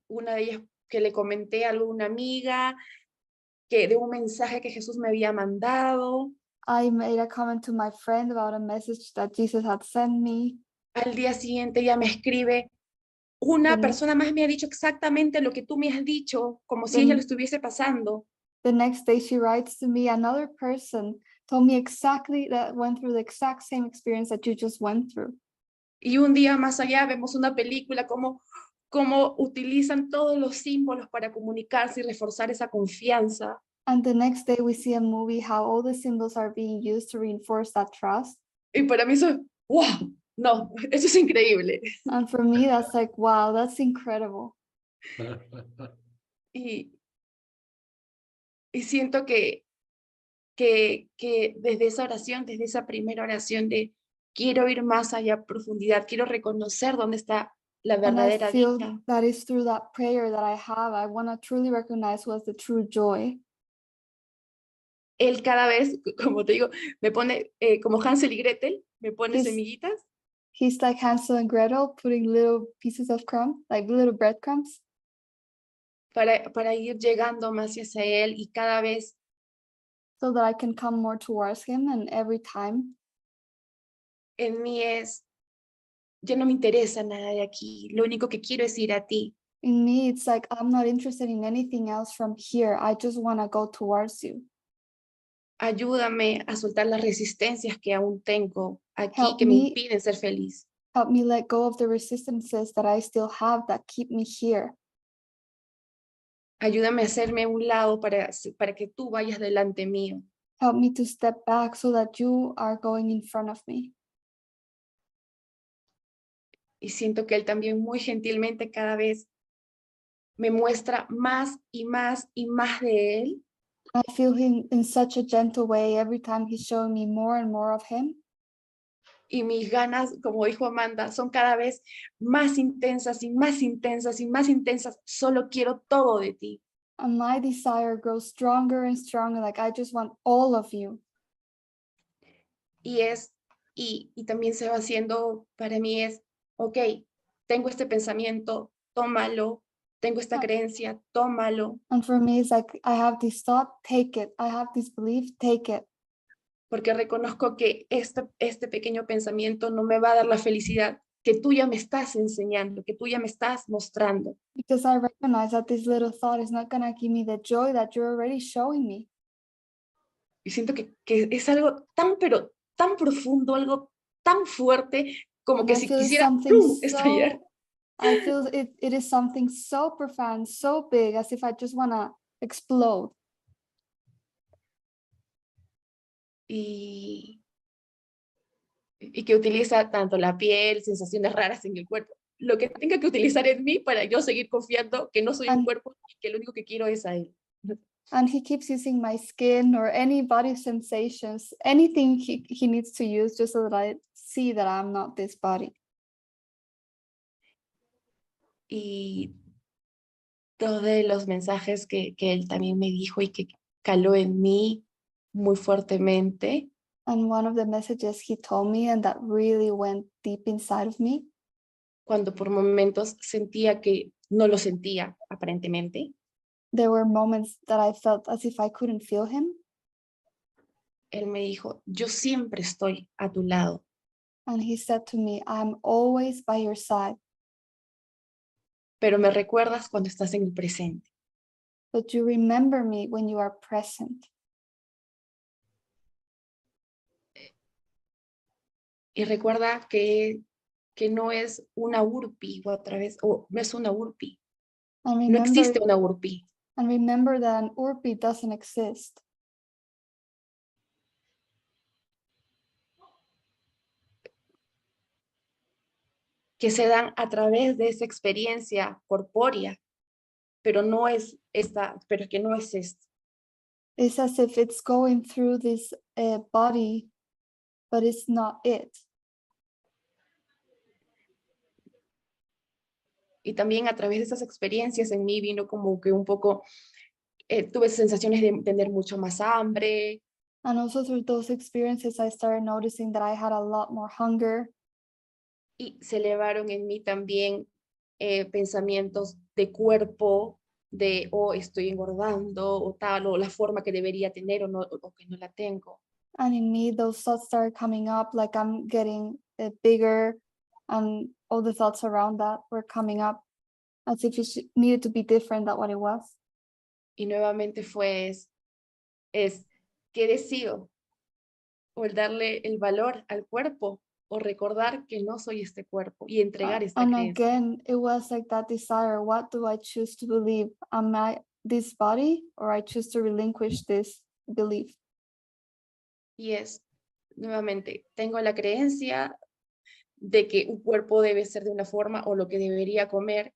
Una de ellas que le comenté a alguna amiga, que de un mensaje que Jesús me había mandado. I made a comment to my friend about a message that Jesus had sent me. Al día siguiente ella me escribe, una persona más me ha dicho exactamente lo que tú me has dicho, como si ella lo estuviese pasando. The next day she writes to me, another person told me exactly that went through the exact same experience that you just went through. Y un día más allá vemos una película como utilizan todos los símbolos para comunicarse y reforzar esa confianza. And the next day we see a movie, how all the symbols are being used to reinforce that trust. Y para mí eso, wow, no, eso es increíble. And for me, that's like, wow, that's incredible. Y siento que desde esa oración, desde esa primera oración de quiero ir más allá a profundidad, quiero reconocer dónde está la And I verdadera feel dicha. that is through that prayer that I have, I want to truly recognize what's the true joy. Él cada vez, como te digo, me pone, como Hansel y Gretel, me pone He's- semillitas He's like Hansel and Gretel, putting little pieces of crumb, like little breadcrumbs, para ir llegando más hacia él, y cada vez so that I can come more towards him. And every time en mí es, ya no me interesa nada de aquí, lo único que quiero es ir a ti. in me, it's like, I'm not interested in anything else from here. I just want to go towards you. Ayúdame a soltar las resistencias que aún tengo aquí, Help que me me. impiden ser feliz. Help me let go of the resistances that I still have that keep me here. Ayúdame a hacerme a un lado para que tú vayas delante mío. Help me to step back so that you are going in front of me. Y siento que él también muy gentilmente cada vez me muestra más y más y más de él. I feel him in such a gentle way every time he's showing me more and more of him. Y mis ganas, como dijo Amanda, son cada vez más intensas y más intensas y más intensas. Solo quiero todo de ti. And my desire grows stronger and stronger. Like, I just want all of you. Y también se va haciendo, para mí es, ok, tengo este pensamiento, tómalo. Tengo esta creencia, tómalo. And for me, it's like, I have this thought, take it. I have this belief, take it. Porque reconozco que este pequeño pensamiento no me va a dar la felicidad que tú ya me estás enseñando, que tú ya me estás mostrando. Because I recognize that this little thought is not going to give me the joy that you're already showing me. Y siento que es algo tan, pero tan profundo, algo tan fuerte, como And que I si feel it's quisiera something ¡pum!, estallar. I feel it is something so profound, so big, as if I just want to explode. Y que utiliza tanto la piel, sensaciones raras en el cuerpo, lo que tenga que utilizar en mí para yo seguir confiando que no soy un cuerpo y que lo único que quiero es a él. And he keeps using my skin or any body sensations, anything he needs to use, just so that I see that I'm not this body. Y todos los mensajes que él también me dijo y que caló en mí muy fuertemente. And one of the messages he told me, and that really went deep inside of me, cuando por momentos sentía que no lo sentía, aparentemente. there were moments that I felt as if I couldn't feel him. Él me dijo, yo siempre estoy a tu lado. And he said to me, I'm always by your side, Pero me recuerdas cuando estás en el presente. but you remember me when you are present. Y recuerda que no es una urpi, otra vez, o no es una urpi. And No existe una urpi. remember that an urpi doesn't exist. Que se dan a través de esa experiencia corpórea, pero no es esta, pero que no es esto. It's as if it's going through this body, but it's not it. Y también a través de esas experiencias en mí vino como que un poco, tuve sensaciones de tener mucho más hambre. And also through those experiences, I started noticing that I had a lot more hunger. Y se elevaron en mí también pensamientos de cuerpo, de, estoy engordando, o tal, o la forma que debería tener, o, no, o que no la tengo. And in me, those thoughts started coming up, like I'm getting bigger, and all the thoughts around that were coming up, as if it needed to be different than what it was. Y nuevamente fue, ¿qué decido? O el darle el valor al cuerpo, o recordar que no soy este cuerpo, y entregar esta And creencia. again, it was like that desire. What do I choose to believe? Am I this body, or I choose to relinquish this belief? Y nuevamente, tengo la creencia de que un cuerpo debe ser de una forma, o lo que debería comer.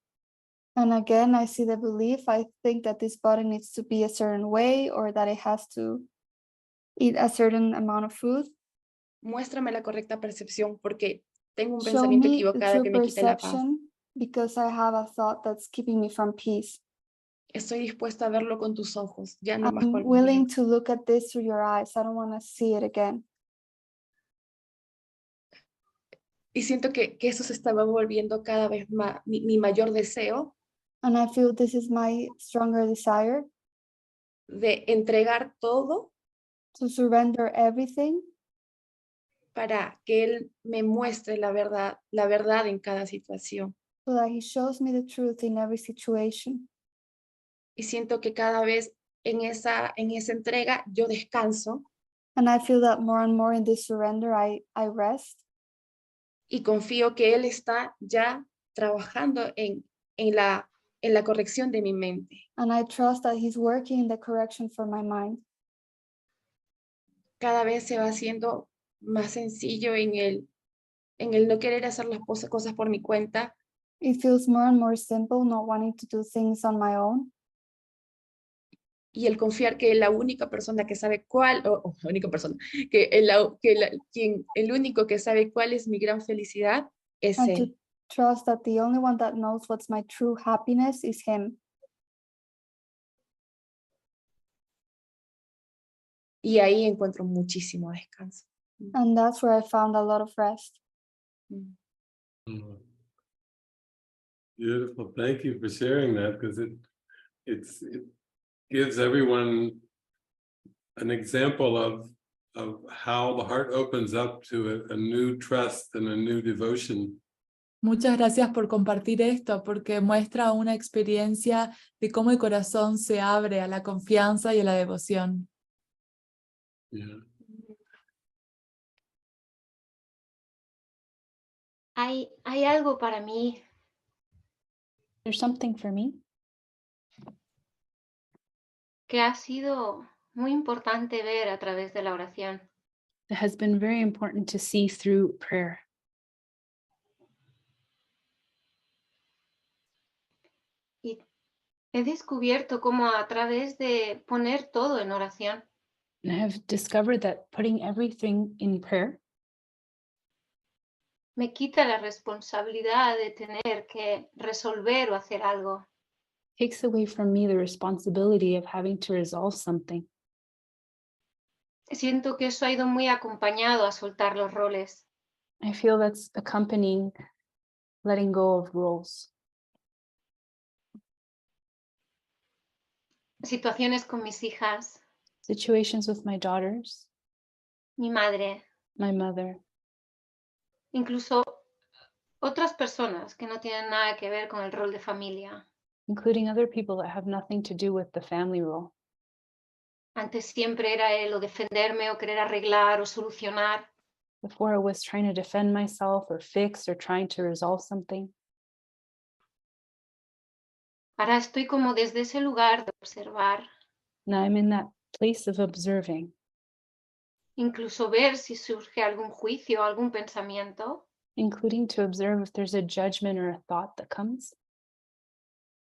And again, I see the belief. I think that this body needs to be a certain way, or that it has to eat a certain amount of food. Muéstrame la correcta percepción, porque tengo un Show pensamiento me the equivocado true que me quita la paz. perception, because I have a thought that's keeping me from peace. Estoy dispuesta a verlo con tus ojos, ya no más I'm con los willing míos. to look at this through your eyes. I don't want to see it again. Y siento que eso se estaba volviendo cada vez más mi mayor deseo And I feel this is my stronger desire de entregar todo to surrender everything para que Él me muestre la verdad en cada situación. so that he shows me the truth in every situation. Y siento que cada vez en esa entrega yo descanso And I feel that more and more in this surrender, I rest. y confío que Él está ya trabajando en la corrección de mi mente. And I trust that he's working in the correction for my mind. Cada vez se va haciendo más sencillo en el no querer hacer las cosas por mi cuenta It feels more and more simple, not wanting to do things on my own. y el confiar que la única persona que sabe la única persona, el único que sabe cuál es mi gran felicidad es And to Él. trust that the only one that knows what's my true happiness is him. Y ahí encuentro muchísimo descanso. And that's where I found a lot of rest. Mm. Beautiful. Thank you for sharing that, because it gives everyone an example of how the heart opens up to a new trust and a new devotion. Muchas gracias por compartir esto, porque muestra una experiencia de cómo el corazón se abre a la confianza y a la devoción. Yeah. Hay algo para mí There's something for me que ha sido muy importante ver a través de la oración. that has been very important to see through prayer. Y he descubierto cómo a través de poner todo en oración, And I have discovered that putting everything in prayer me quita la responsabilidad de tener que resolver o hacer algo. takes away from me the responsibility of having to resolve something. Siento que eso ha ido muy acompañado a soltar los roles. I feel that's accompanying letting go of roles. Situaciones con mis hijas, Situations with my daughters, mi madre, my mother, incluso otras personas que no tienen nada que ver con el rol de familia. including other people that have nothing to do with the family role. Antes siempre era él o defenderme o querer arreglar o solucionar. Before I was trying to defend myself or fix or trying to resolve something. Ahora estoy como desde ese lugar de observar, Now I'm in that place of observing, incluso ver si surge algún juicio o algún pensamiento including to observe if there's a judgment or a thought that comes,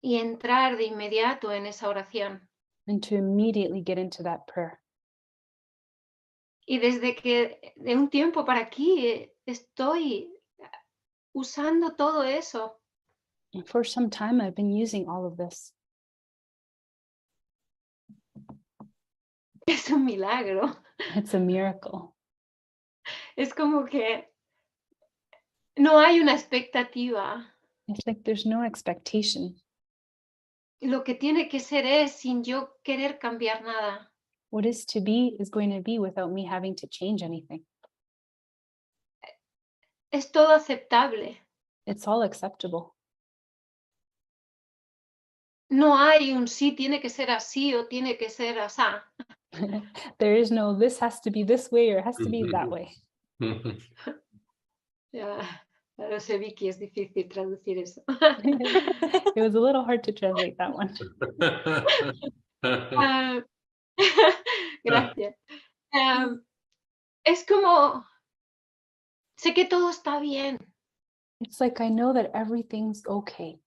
y entrar de inmediato en esa oración. and to immediately get into that prayer. Y desde que de un tiempo para aquí estoy usando todo eso. And for some time, I've been using all of this. Es un milagro. It's a miracle. Es como que no hay una expectativa. It's like there's no expectation. Lo que tiene que ser es sin yo querer cambiar nada. What is to be is going to be without me having to change anything. Es todo aceptable. It's all acceptable. No hay un sí tiene que ser así o tiene que ser asá. There is no, this has to be this way or it has to be that way. Ya, lo sé, Vicky, es difícil traducir eso. It was a little hard to translate that one. Ah, gracias. Es como, sé que todo está bien, It's like I know that everything's okay.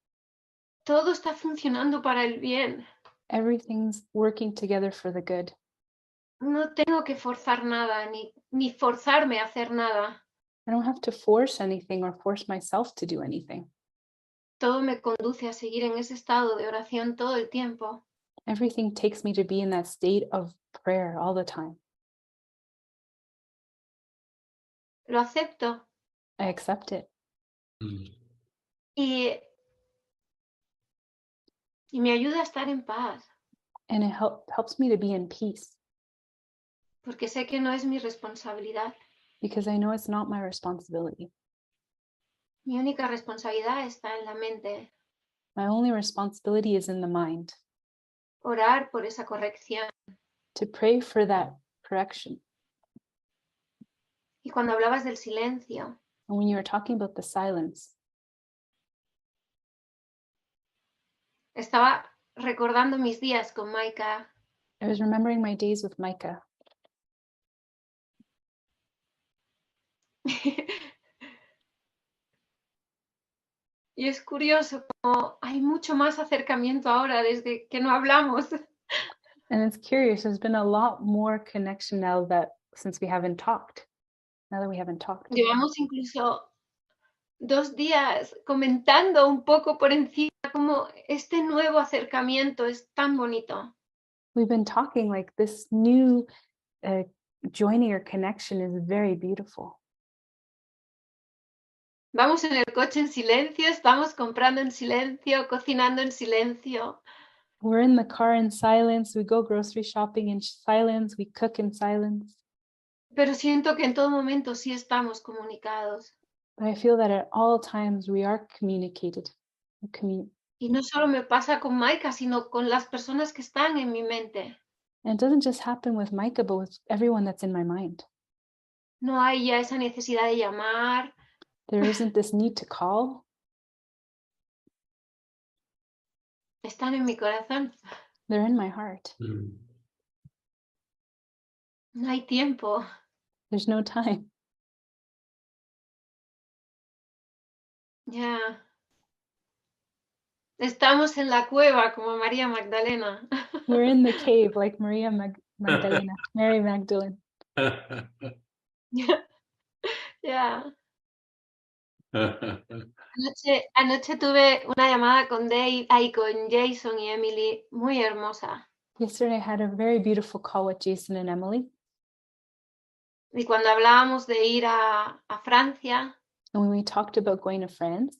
todo está funcionando para el bien. Everything's working together for the good. No tengo que forzar nada, ni forzarme a hacer nada. I don't have to force anything or force myself to do anything. todo me conduce a seguir en ese estado de oración todo el tiempo. Everything takes me to be in that state of prayer all the time. Lo acepto I accept it. y me ayuda a estar en paz, And it helps me to be in peace porque sé que no es mi responsabilidad. because I know it's not my responsibility. Mi única responsabilidad está en la mente. My only responsibility is in the mind, Orar por esa corrección. to pray for that correction. Y cuando hablabas del silencio, And when you were talking about the silence, estaba recordando mis días con Maika. I was remembering my days with Micah. Y es curioso como hay mucho más acercamiento ahora desde que no hablamos. And it's curious, there's been a lot more connection now that since we haven't talked. Now that we haven't talked. Llevamos incluso 2 días comentando un poco por encima cómo este nuevo acercamiento es tan bonito. We've been talking like this new joining or connection is very beautiful. Vamos en el coche en silencio, estamos comprando en silencio, cocinando en silencio. We're in the car in silence, we go grocery shopping in silence, we cook in silence. Pero siento que en todo momento sí estamos comunicados. But I feel that at all times we are communicated. Y no solo me pasa con Maika, sino con las personas que están en mi mente. And it doesn't just happen with Micah, but with everyone that's in my mind. No hay ya esa necesidad de llamar. There isn't this need to call. Están en mi corazón. They're in my heart. No hay tiempo. There's no time. Ya. Estamos en la cueva como María Magdalena. We're in the cave like Maria Magdalena, Mary Magdalene. Ya. Anoche tuve una llamada con con Jason y Emily muy hermosa. Yesterday I had a very beautiful call with Jason and Emily. Y cuando hablábamos de ir a Francia, And when we talked about going to France,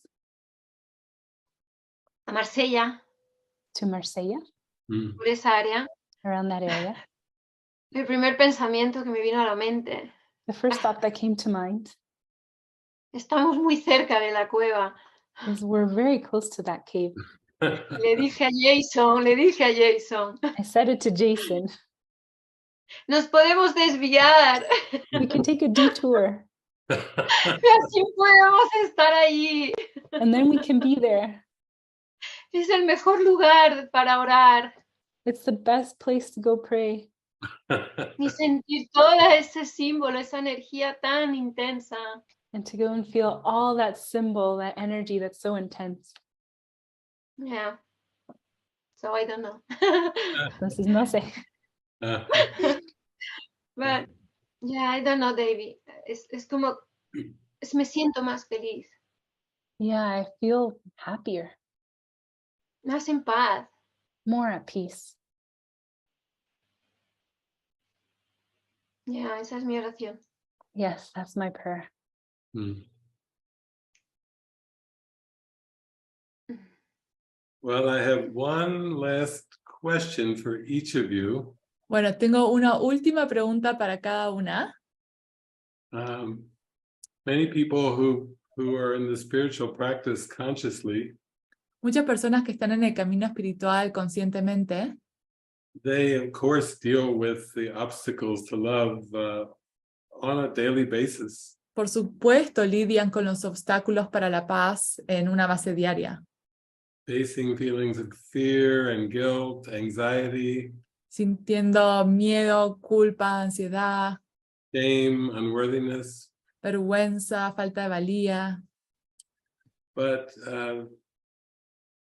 a Marsella, to Marsella, por esa área, around that area, el primer pensamiento que me vino a la mente, the first thought that came to mind estamos muy cerca de la cueva. is we're very close to that cave. Le dije a Jason, I said it to Jason. nos podemos desviar, We can take a detour y así podemos estar allí. and then we can be there. Es el mejor lugar para orar It's the best place to go pray y sentir todo ese símbolo, esa energía tan intensa. and to go and feel all that symbol, that energy that's so intense. Yeah. So I don't know. Entonces, no sé. But yeah, I don't know, David. Es como, me siento más feliz, Yeah, I feel happier, más en paz. more at peace. Yeah, esa es mi oración. Yes, that's my prayer. Well, I have one last question for each of you. Bueno, tengo una última pregunta para cada una. Many people who are in the spiritual practice consciously, Muchas personas que están en el camino espiritual conscientemente, they of course deal with the obstacles to love on a daily basis. por supuesto, lidian con los obstáculos para la paz en una base diaria, Facing feelings of fear and guilt, anxiety, sintiendo miedo, culpa, ansiedad, shame, unworthiness. vergüenza, falta de valía. But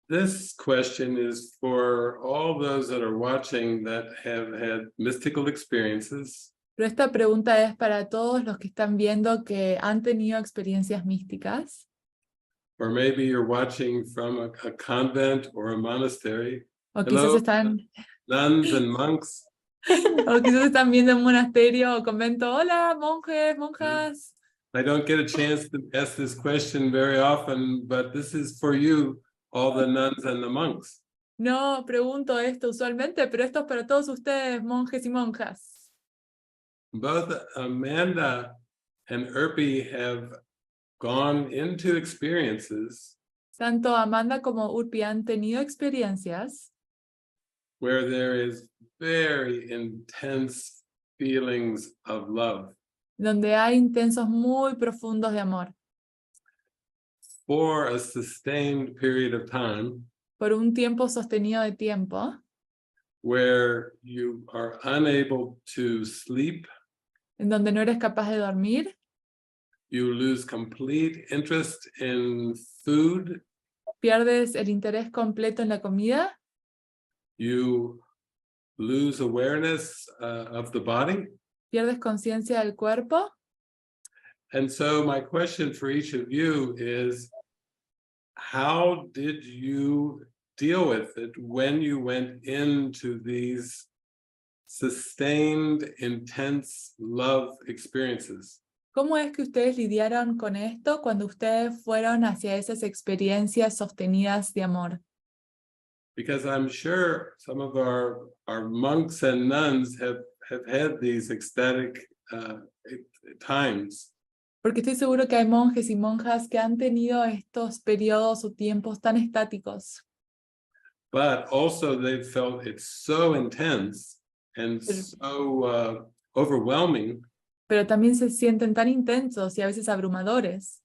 this question is for all those that are watching that have had mystical experiences, Pero esta pregunta es para todos los que están viendo que han tenido experiencias místicas, or maybe you're watching from a convent or a monastery. O quizás Hello, están, nuns and monks. o quizás están viendo en un monasterio o convento. Hola, monjes, monjas. I don't get a chance to ask this question very often, but this is for you, all the nuns and the monks. No pregunto esto usualmente, pero esto es para todos ustedes, monjes y monjas. Both Amanda and 𝘍𝘭𝘀 have gone into experiences Tanto Amanda como Urpi han tenido experiencias where there is very intense feelings of love donde hay intensos muy profundos de amor for a sustained period of time, por un tiempo sostenido de tiempo, where you are unable to sleep, en donde no eres capaz de dormir, you lose complete interest in food, pierdes el interés completo en la comida, you lose awareness of the body. pierdes conciencia del cuerpo. And so my question for each of you is, how did you deal with it when you went into these sustained, intense love experiences? ¿Cómo es que ustedes lidiaron con esto cuando ustedes fueron hacia esas experiencias sostenidas de amor? Because I'm sure some of our monks and nuns have had these ecstatic times. Porque estoy seguro que hay monjes y monjas que han tenido estos periodos o tiempos tan estáticos. But also they felt it's so intense and so overwhelming Pero también se sienten tan intensos y a veces abrumadores,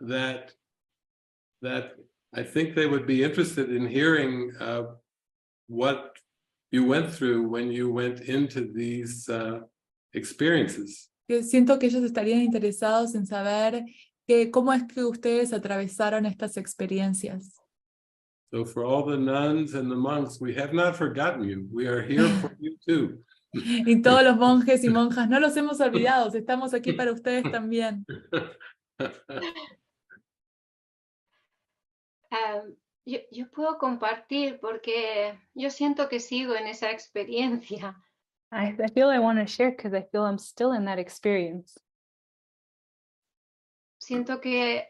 that I think they would be interested in hearing what you went through when you went into these experiences. que siento que ellos estarían interesados en saber cómo es que ustedes atravesaron estas experiencias. So for all the nuns and the monks, we have not forgotten you. We are here for you too. Y todos los monjes y monjas, no los hemos olvidado, estamos aquí para ustedes también. Yo puedo compartir porque yo siento que sigo en esa experiencia. I feel I want to share because I feel I'm still in that experience. Siento que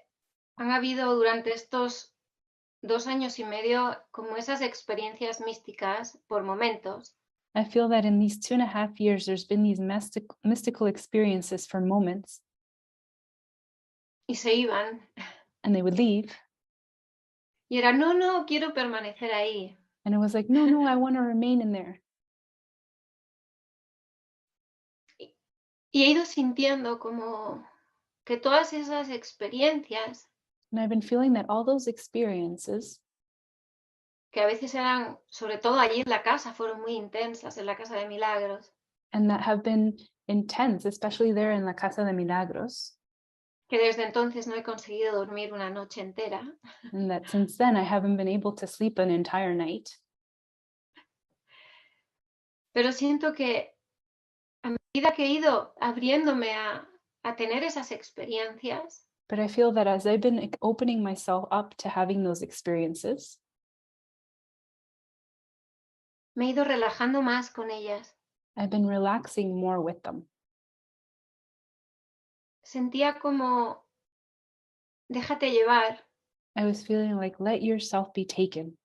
han habido durante estos 2 años y medio como esas experiencias místicas por momentos. I feel that in these 2.5 years, there's been these mystical experiences for moments, Y se iban. and they would leave. Y era, no, quiero permanecer ahí. And it was like, no, I want to remain in there. Y he ido sintiendo como que todas esas experiencias, And I've been feeling that all those experiences, que a veces eran, sobre todo allí en la casa, fueron muy intensas, en la casa de milagros, and that have been intense, especially there in la Casa de Milagros, que desde entonces no he conseguido dormir una noche entera, and that since then I haven't been able to sleep an entire night. pero siento que a medida que he ido abriéndome a tener esas experiencias, But I feel that as I've been opening myself up to having those experiences, me he ido relajando más con ellas. I've been relaxing more with them. Sentía como, déjate llevar, I was feeling like, let yourself be taken.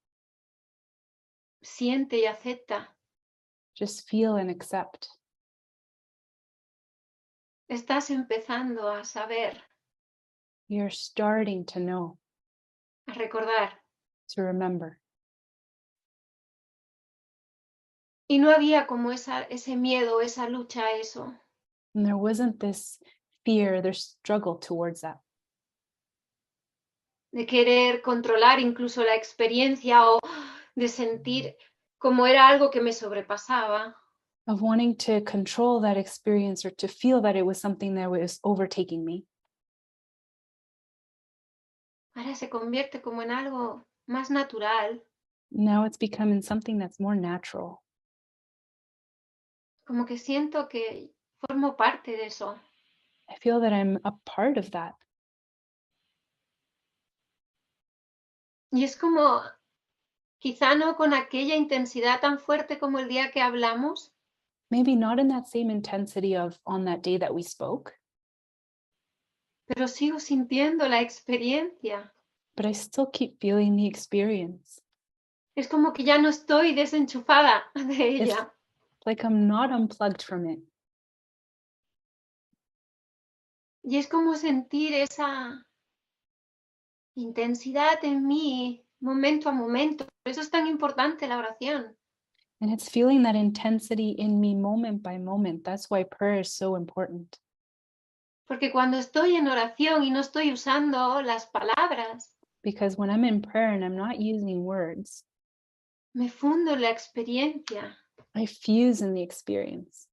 siente y acepta. Just feel and accept. Estás empezando a saber, You're starting to know, a recordar. to remember. Y no había como ese miedo, esa lucha a eso. And there wasn't this fear, there's struggle towards that. De querer controlar incluso la experiencia o de sentir como era algo que me sobrepasaba. Of wanting to control that experience or to feel that it was something that was overtaking me. Ahora se convierte como en algo más natural, Now it's becoming something that's more natural. como que siento que formo parte de eso. I feel that I'm a part of that. Y es como, quizá no con aquella intensidad tan fuerte como el día que hablamos, Maybe not in that same intensity of on that day that we spoke, pero sigo sintiendo la experiencia. but I still keep feeling the experience. Es como que ya no estoy desenchufada de It's ella. like I'm not unplugged from it. Y es como sentir esa intensidad en mí momento a momento. Por eso es tan importante la oración. And it's feeling that intensity in me moment by moment. That's why prayer is so important. Porque cuando estoy en oración y no estoy usando las palabras, Because when I'm in prayer and I'm not using words, me fundo en la experiencia. I fuse in the experience.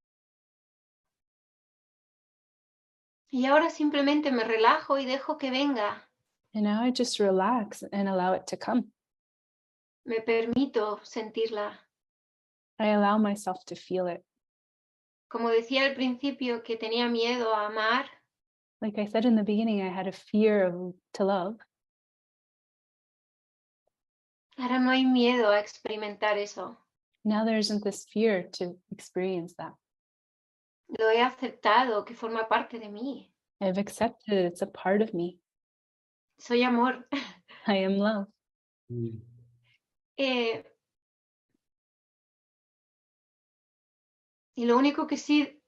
Y ahora simplemente me relajo y dejo que venga. And now I just relax and allow it to come. Me permito sentirla. I allow myself to feel it. Como decía al principio que tenía miedo a amar, Like I said in the beginning, I had a fear to love. ahora no hay miedo a experimentar eso. Now there isn't this fear to experience that. Lo he aceptado, que forma parte de mí. I've accepted it. It's a part of me. Soy amor. I am love. Eh, y lo único que sí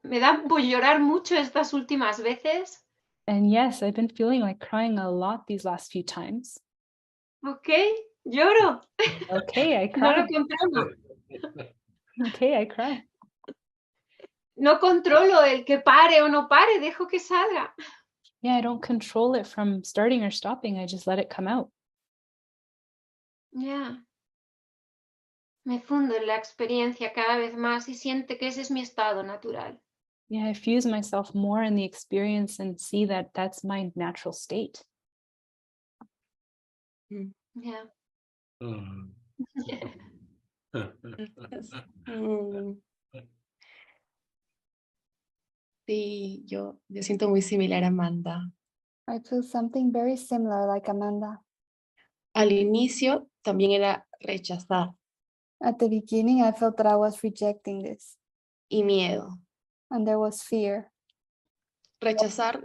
me da por llorar mucho estas últimas veces, And yes, I've been feeling like crying a lot these last few times. ¿ok? Lloro. Okay, I No lo cry. controlo. Okay, I cry. No controlo el que pare o no pare, dejo que salga. Yeah, I don't control it from starting or stopping. I just let it come out. Ya. Me fundo en la experiencia cada vez más y siente que ese es mi estado natural. Yeah, I fuse myself more in the experience and see that that's my natural state. Ya. Mm. Mm. Sí, yo siento muy similar a Amanda. I feel something very similar like Amanda. Al inicio también era rechazar At the beginning, I felt that I was rejecting this, y miedo. and there was fear. Rechazar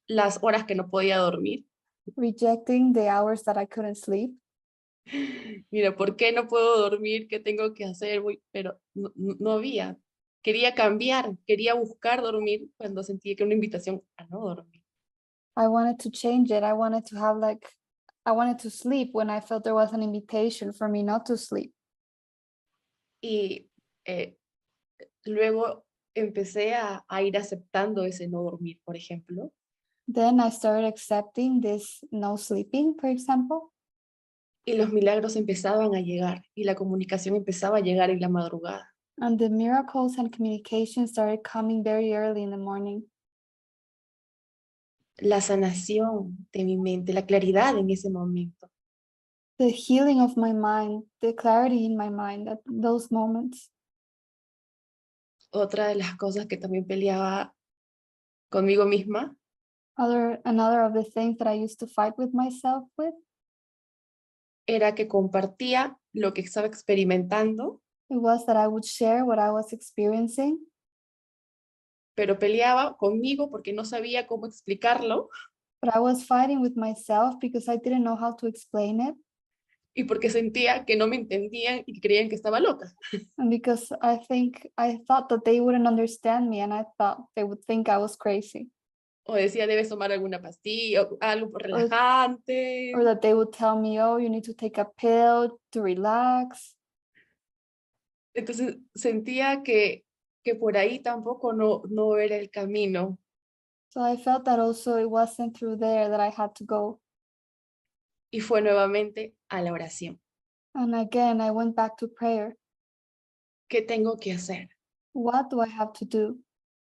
las horas que no podía dormir. Rejecting the hours that I couldn't sleep. Mira, ¿por qué no puedo dormir? ¿Qué tengo que hacer? Pero no había. Quería cambiar, quería buscar dormir cuando sentía que era una invitación a no dormir. I wanted to change it. I wanted to sleep when I felt there was an invitation for me not to sleep. Y luego empecé a ir aceptando ese no dormir, por ejemplo. Then I started accepting this no sleeping, for example, Y los milagros empezaban a llegar y la comunicación empezaba a llegar en la madrugada. and the miracles and communication started coming very early in the morning. La sanación de mi mente, la claridad en ese momento. The healing of my mind, the clarity in my mind at those moments. Otra de las cosas que también peleaba conmigo misma Another of the things that I used to fight with myself with, era que compartía lo que estaba experimentando, it was that I would share what I was experiencing, pero peleaba conmigo porque no sabía cómo explicarlo but I was fighting with myself because I didn't know how to explain it, y porque sentía que no me entendían y creían que estaba loca. and because I thought that they wouldn't understand me, and I thought they would think I was crazy, O decía, debes tomar alguna pastilla o algo relajante. or that they would tell me, oh, you need to take a pill to relax. Entonces sentía que por ahí tampoco no era el camino. So I felt that also it wasn't through there that I had to go. Y fue nuevamente a la oración. And again, I went back to prayer. ¿Qué tengo que hacer? What do I have to do?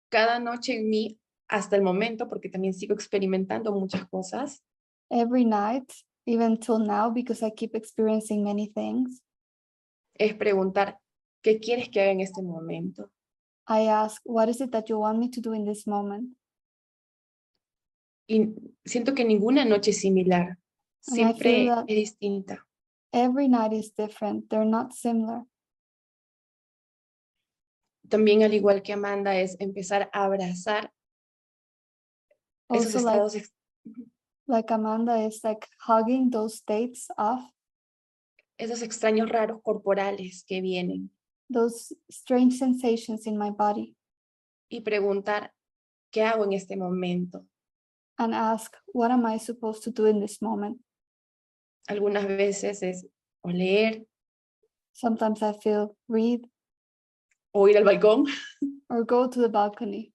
Cada noche en mí, hasta el momento, porque también sigo experimentando muchas cosas, Every night, even till now, because I keep experiencing many things, es preguntar, ¿qué quieres que haga en este momento? I ask, what is it that you want me to do in this moment? Y siento que ninguna noche es similar. And I feel siempre that es distinta. every night is different. They're not similar. También, al igual que Amanda, es empezar a abrazar esos Also, estados like Amanda is like hugging those states of esos extraños raros corporales que vienen those strange sensations in my body y preguntar, ¿qué hago en este momento? and ask, what am I supposed to do in this moment? Algunas veces es o leer, Sometimes I feel read o ir al balcón, or go to the balcony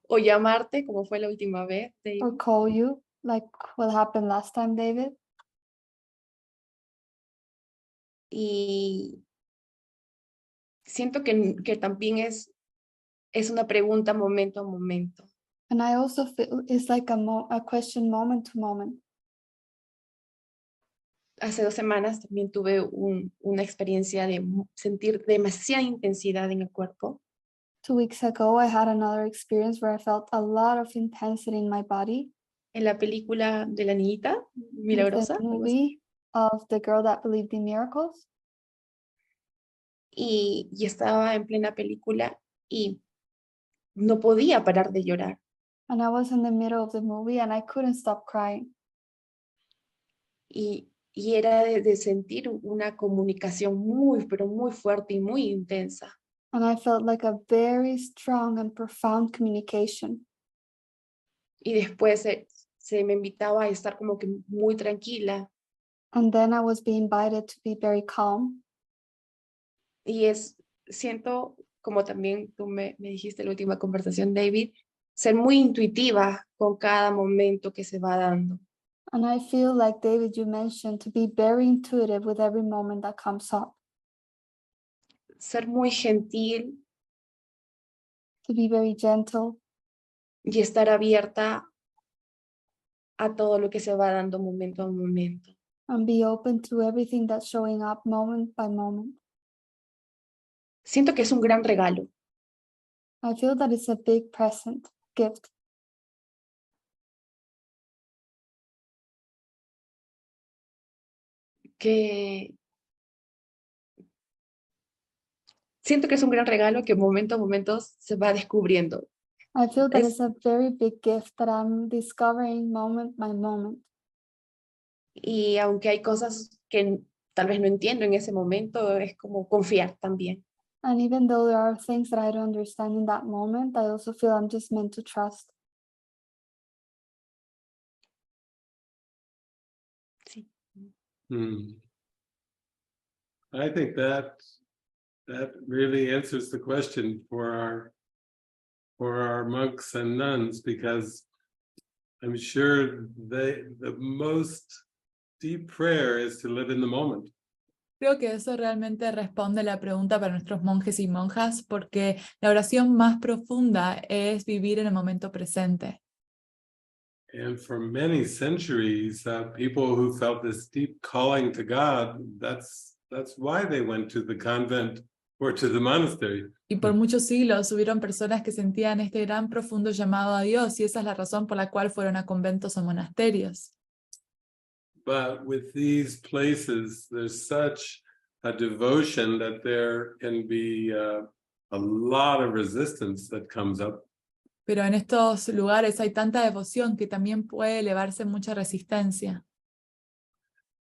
o llamarte, como fue la última vez, David. or call you, like what happened last time, David. Y siento que también es una pregunta momento a momento. And I also feel it's like a question moment to moment. Hace 2 semanas también tuve una experiencia de sentir demasiada intensidad en el cuerpo. 2 weeks ago, I had another experience where I felt a lot of intensity in my body. En la película de la niñita It's milagrosa. the movie of the girl that believed in miracles. Y estaba en plena película y no podía parar de llorar. And I was in the middle of the movie and I couldn't stop crying. Y era de sentir una comunicación muy, pero muy fuerte y muy intensa. And I felt like a very strong and profound communication. Y después se me invitaba a estar como que muy tranquila. And then I was being invited to be very calm. Y siento, como también tú me dijiste en la última conversación, David, ser muy intuitiva con cada momento que se va dando. And I feel like, David, you mentioned, to be very intuitive with every moment that comes up. Ser muy gentil To be very gentle y estar abierta a todo lo que se va dando momento a momento. and be open to everything that's showing up moment by moment. Siento que es un gran regalo. I feel that it's a big present, gift. Siento que es un gran regalo que momento a momento se va descubriendo. I feel that it's a very big gift that I'm discovering moment by moment. Y aunque hay cosas que tal vez no entiendo en ese momento, es como confiar también. And even though there are things that I don't understand in that moment, I also feel I'm just meant to trust. Sí. I think that really answers the question for our monks and nuns, because I'm sure the most deep prayer is to live in the moment. Creo que eso realmente responde la pregunta para nuestros monjes y monjas, porque la oración más profunda es vivir en el momento presente. And for many centuries, people who felt this deep calling to God, that's why they went to the convent or to the monastery. Y por muchos siglos hubieron personas que sentían este gran profundo llamado a Dios, y esa es la razón por la cual fueron a conventos o monasterios. But with these places, there's such a devotion that there can be a lot of resistance that comes up. Pero en estos lugares hay tanta devoción que también puede elevarse mucha resistencia.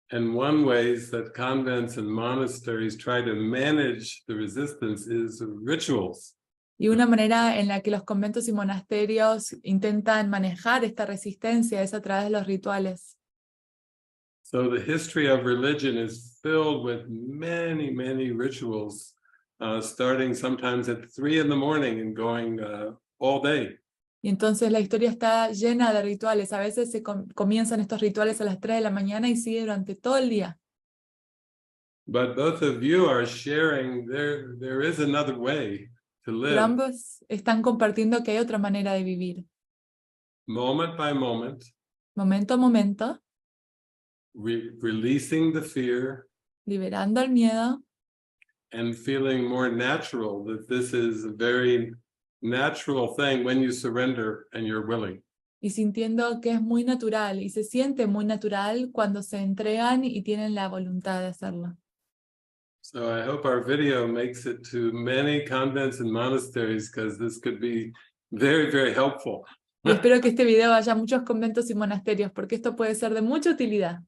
And one ways that convents and monasteries try to manage the resistance is rituals. Y una manera en la que los conventos y monasterios intentan manejar esta resistencia es a través de los rituales. So the history of religion is filled with many, many rituals, starting sometimes at 3 in the morning and going all day. Y entonces la historia está llena de rituales. A veces comienzan estos rituales a las 3 de la mañana y sigue durante todo el día. But both of you are sharing there is another way to Pero live. ambos están compartiendo que hay otra manera de vivir. Moment by moment, Momento a momento, releasing the fear liberando el miedo and feeling more natural, that this is a very natural thing when you surrender and you're willing. y sintiendo que es muy natural y se siente muy natural cuando se entregan y tienen la voluntad de hacerlo. So I hope our video makes it to many convents and monasteries, because this could be very, very helpful. Y espero que este video vaya a muchos conventos y monasterios, porque esto puede ser de mucha utilidad.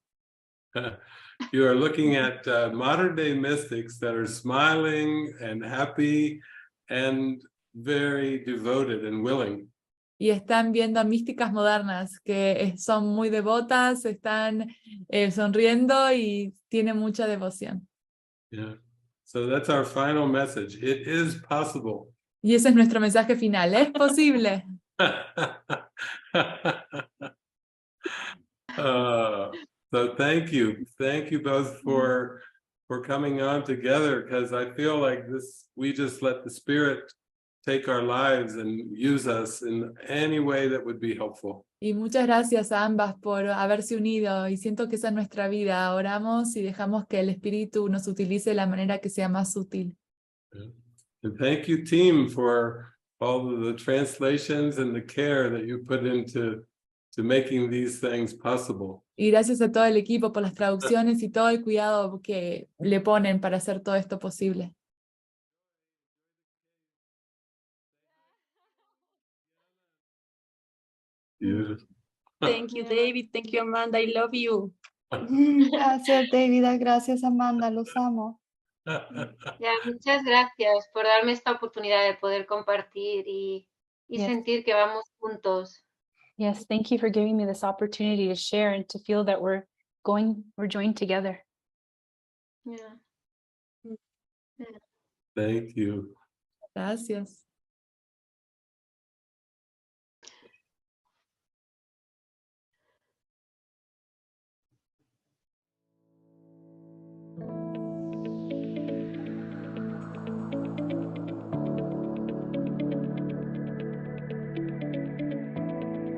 You are looking at modern day mystics that are smiling and happy and very devoted and willing. Y están viendo a místicas modernas que son muy devotas, están sonriendo y tienen mucha devoción. Yeah. So that's our final message. It is possible. Y ese es nuestro mensaje final. Es posible. So thank you both for coming on together, because I feel like we just let the Spirit take our lives and use us in any way that would be helpful. Y muchas gracias a ambas por haberse unido, y siento que esa es nuestra vida. Oramos y dejamos que el Espíritu nos utilice de la manera que sea más útil. Yeah. And thank you, team, for all of the translations and the care that you put into making these things possible. Y gracias a todo el equipo por las traducciones y todo el cuidado que le ponen para hacer todo esto posible. Beautiful. Thank you, David. Thank you, Amanda. I love you. Gracias, David. Gracias, Amanda. Los amo. Ya, muchas gracias por darme esta oportunidad de poder compartir y Yes. sentir que vamos juntos. Yes, thank you for giving me this opportunity to share and to feel that we're joined together. Yeah. Thank you. Gracias.